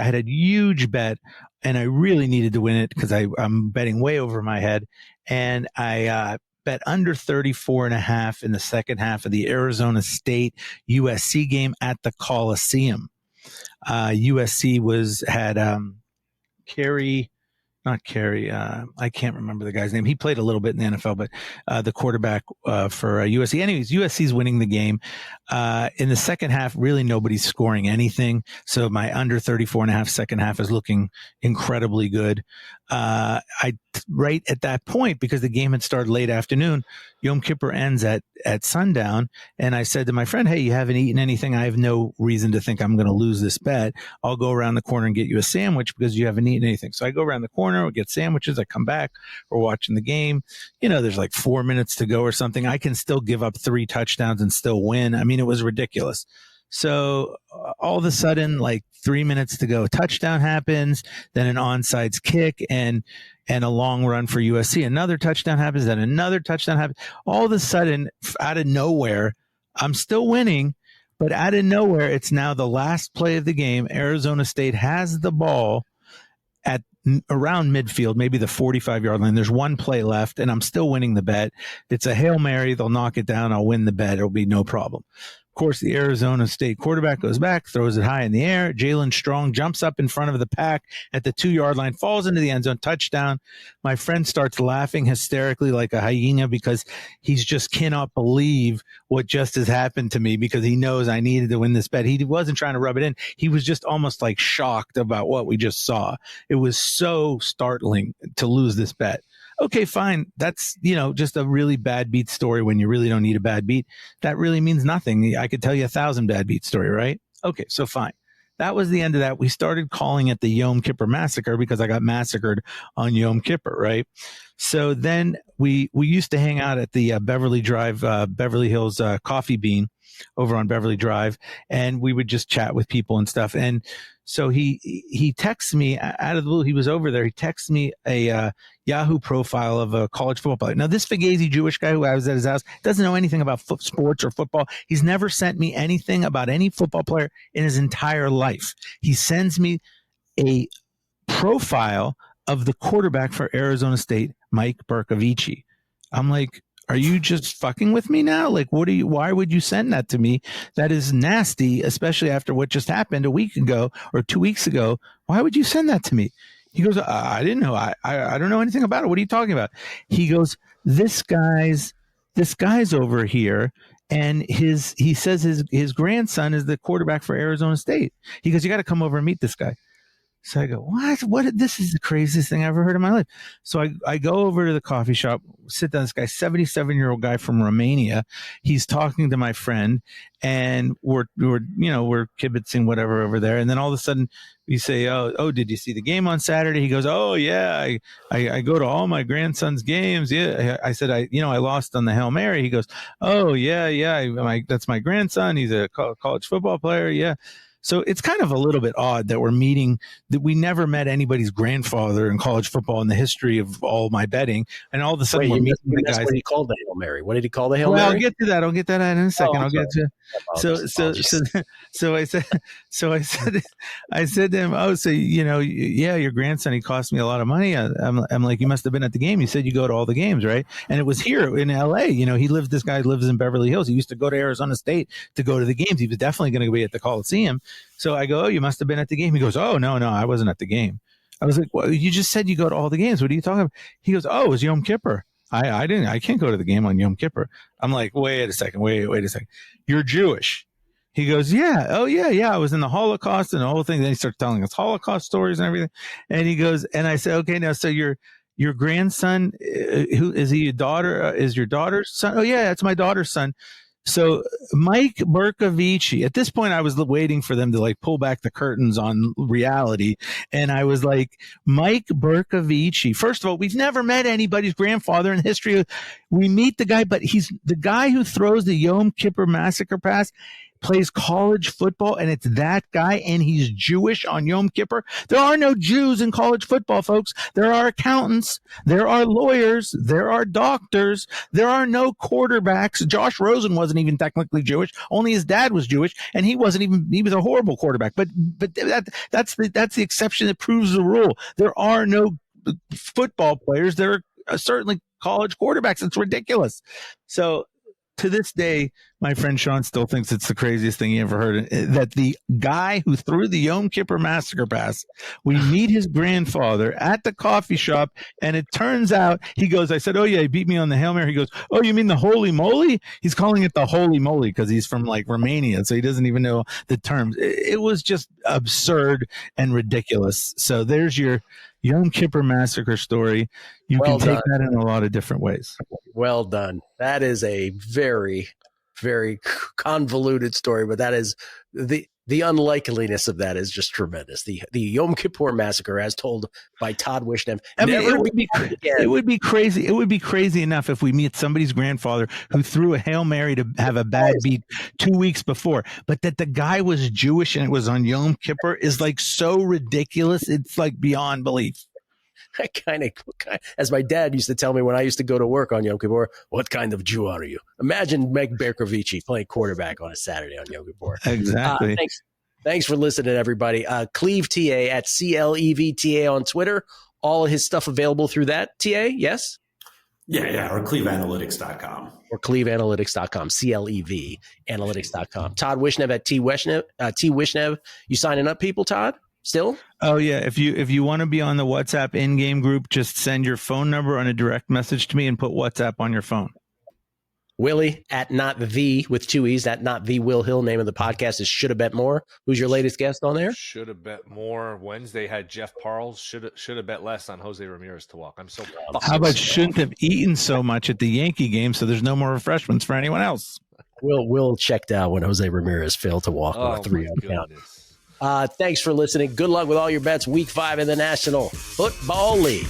Speaker 3: had a huge bet, and I really needed to win it because I'm betting way over my head. And I bet under 34.5 in the second half of the Arizona State USC game at the Coliseum. USC had I can't remember the guy's name. He played a little bit in the NFL, but the quarterback for USC. Anyways, USC's winning the game. In the second half, really nobody's scoring anything. So my under 34.5 second half is looking incredibly good. Right at that point, because the game had started late afternoon, Yom Kippur ends at sundown. And I said to my friend, hey, you haven't eaten anything. I have no reason to think I'm going to lose this bet. I'll go around the corner and get you a sandwich because you haven't eaten anything. So I go around the corner, we get sandwiches. I come back, we're watching the game. There's like 4 minutes to go or something. I can still give up 3 touchdowns and still win. I mean, it was ridiculous. So all of a sudden, like 3 minutes to go, touchdown happens, then an onside kick and a long run for USC. Another touchdown happens, then another touchdown happens. All of a sudden, out of nowhere, I'm still winning, but out of nowhere, it's now the last play of the game. Arizona State has the ball at around midfield, maybe the 45-yard line. There's one play left, and I'm still winning the bet. It's a Hail Mary. They'll knock it down. I'll win the bet. It'll be no problem. Of course, the Arizona State quarterback goes back, throws it high in the air. Jalen Strong jumps up in front of the pack at the 2-yard line, falls into the end zone, touchdown. My friend starts laughing hysterically like a hyena because he just cannot believe what just has happened to me because he knows I needed to win this bet. He wasn't trying to rub it in. He was just almost like shocked about what we just saw. It was so startling to lose this bet. Okay, fine. That's, just a really bad beat story when you really don't need a bad beat. That really means nothing. I could tell you 1,000 bad beat story, right? Okay, so fine. That was the end of that. We started calling it the Yom Kippur Massacre because I got massacred on Yom Kippur, right? So then we used to hang out at the Beverly Hills Coffee Bean over on Beverly Drive, and we would just chat with people and stuff. And so he texts me out of the blue. He was over there. He texts me a Yahoo profile of a college football player. Now, this Fugazi Jewish guy who I was at his house doesn't know anything about sports or football. He's never sent me anything about any football player in his entire life. He sends me a profile of the quarterback for Arizona State, Mike Bercovici. I'm like, are you just fucking with me now? Like, why would you send that to me? That is nasty, especially after what just happened a week ago or 2 weeks ago. Why would you send that to me? He goes, I didn't know. I don't know anything about it. What are you talking about? He goes, this guy's over here. And he says his grandson is the quarterback for Arizona State. He goes, you got to come over and meet this guy. So I go, what? This is the craziest thing I've ever heard in my life. So I go over to the coffee shop, sit down. This guy, 77-year-old guy from Romania. He's talking to my friend, and we're kibitzing whatever over there. And then all of a sudden we say, oh, did you see the game on Saturday? He goes, oh yeah, I go to all my grandson's games. Yeah, I said I lost on the Hail Mary. He goes, oh yeah, that's my grandson. He's a college football player. Yeah. So it's kind of a little bit odd that we're meeting, that we never met anybody's grandfather in college football in the history of all my betting. And all of a sudden we're meeting the guys.
Speaker 2: What he called the Hail Mary. What did he call the Hail Mary?
Speaker 3: I'll get to that. I'll get that in a second. I'll get to. So I said to him, oh, so, your grandson, he cost me a lot of money. I'm like, you must have been at the game. You said you go to all the games, right? And it was here in LA. This guy lives in Beverly Hills. He used to go to Arizona State to go to the games. He was definitely going to be at the Coliseum. So I go, oh, you must have been at the game. He goes, oh, no, I wasn't at the game. I was like, well, you just said you go to all the games. What are you talking about? He goes, oh, it was Yom Kippur. I can't go to the game on Yom Kippur. I'm like, wait a second. You're Jewish. He goes, yeah. Oh, yeah. I was in the Holocaust and the whole thing. Then he starts telling us Holocaust stories and everything. And he goes, and I said, okay, now, so your grandson, who is he? Your daughter? Is your daughter's son? Oh, yeah, that's my daughter's son. So Mike Bercovici, at this point, I was waiting for them to like pull back the curtains on reality. And I was like, Mike Bercovici, first of all, we've never met anybody's grandfather in history. We meet the guy, but he's the guy who throws the Yom Kippur Massacre pass, plays college football, and it's that guy, and he's Jewish on Yom Kippur. There are no Jews in college football, folks. There are accountants, there are lawyers, there are doctors, there are no quarterbacks. Josh Rosen wasn't even technically Jewish, only his dad was Jewish, and he was a horrible quarterback. But that's the exception that proves the rule. There are no football players. There are certainly college quarterbacks. It's ridiculous. So to this day, my friend Sean still thinks it's the craziest thing he ever heard, that the guy who threw the Yom Kippur Massacre pass, we meet his grandfather at the coffee shop, and it turns out, he goes, I said, oh yeah, he beat me on the Hail Mary. He goes, oh, you mean the Holy Moly? He's calling it the Holy Moly because he's from like Romania, so he doesn't even know the terms. It was just absurd and ridiculous. So there's your Yom Kippur Massacre story. You can take that in a lot of different ways.
Speaker 2: Well done. That is a very, very convoluted story, but that is the unlikeliness of that is just tremendous. The Yom Kippur Massacre, as told by Todd Wishnev.
Speaker 3: I mean, it would be crazy. It would be crazy enough if we meet somebody's grandfather who threw a Hail Mary to have a bad beat 2 weeks before, but that the guy was Jewish and it was on Yom Kippur is like so ridiculous. It's like beyond belief. As my dad used to tell me when I used to go to work on Yom Kippur, what kind of Jew are you? Imagine Meg Bercovici playing quarterback on a Saturday on Yom Kippur. Exactly.
Speaker 2: Thanks for listening, everybody. Cleve TA at CLEVTA on Twitter. All of his stuff available through that, TA, yes?
Speaker 5: Yeah, or cleveanalytics.com.
Speaker 2: Or cleveanalytics.com, CLEV analytics.com. Todd Wishnev at T Wishnev. You signing up, people, Todd? Still?
Speaker 3: Oh yeah. If you want to be on the WhatsApp in-game group, just send your phone number on a direct message to me and put WhatsApp on your phone.
Speaker 2: Willie at not the with 2 E's at not the Will Hill. Name of the podcast is Shoulda Bet More. Who's your latest guest on there?
Speaker 4: Shoulda Bet More. Wednesday had Jeff Parles. Shoulda bet less on Jose Ramirez to walk. I'm so.
Speaker 3: How about shouldn't have eaten so much at the Yankee game so there's no more refreshments for anyone else?
Speaker 2: Will checked out when Jose Ramirez failed to walk on a 3-0 count. Thanks for listening. Good luck with all your bets. Week 5 in the National Football League.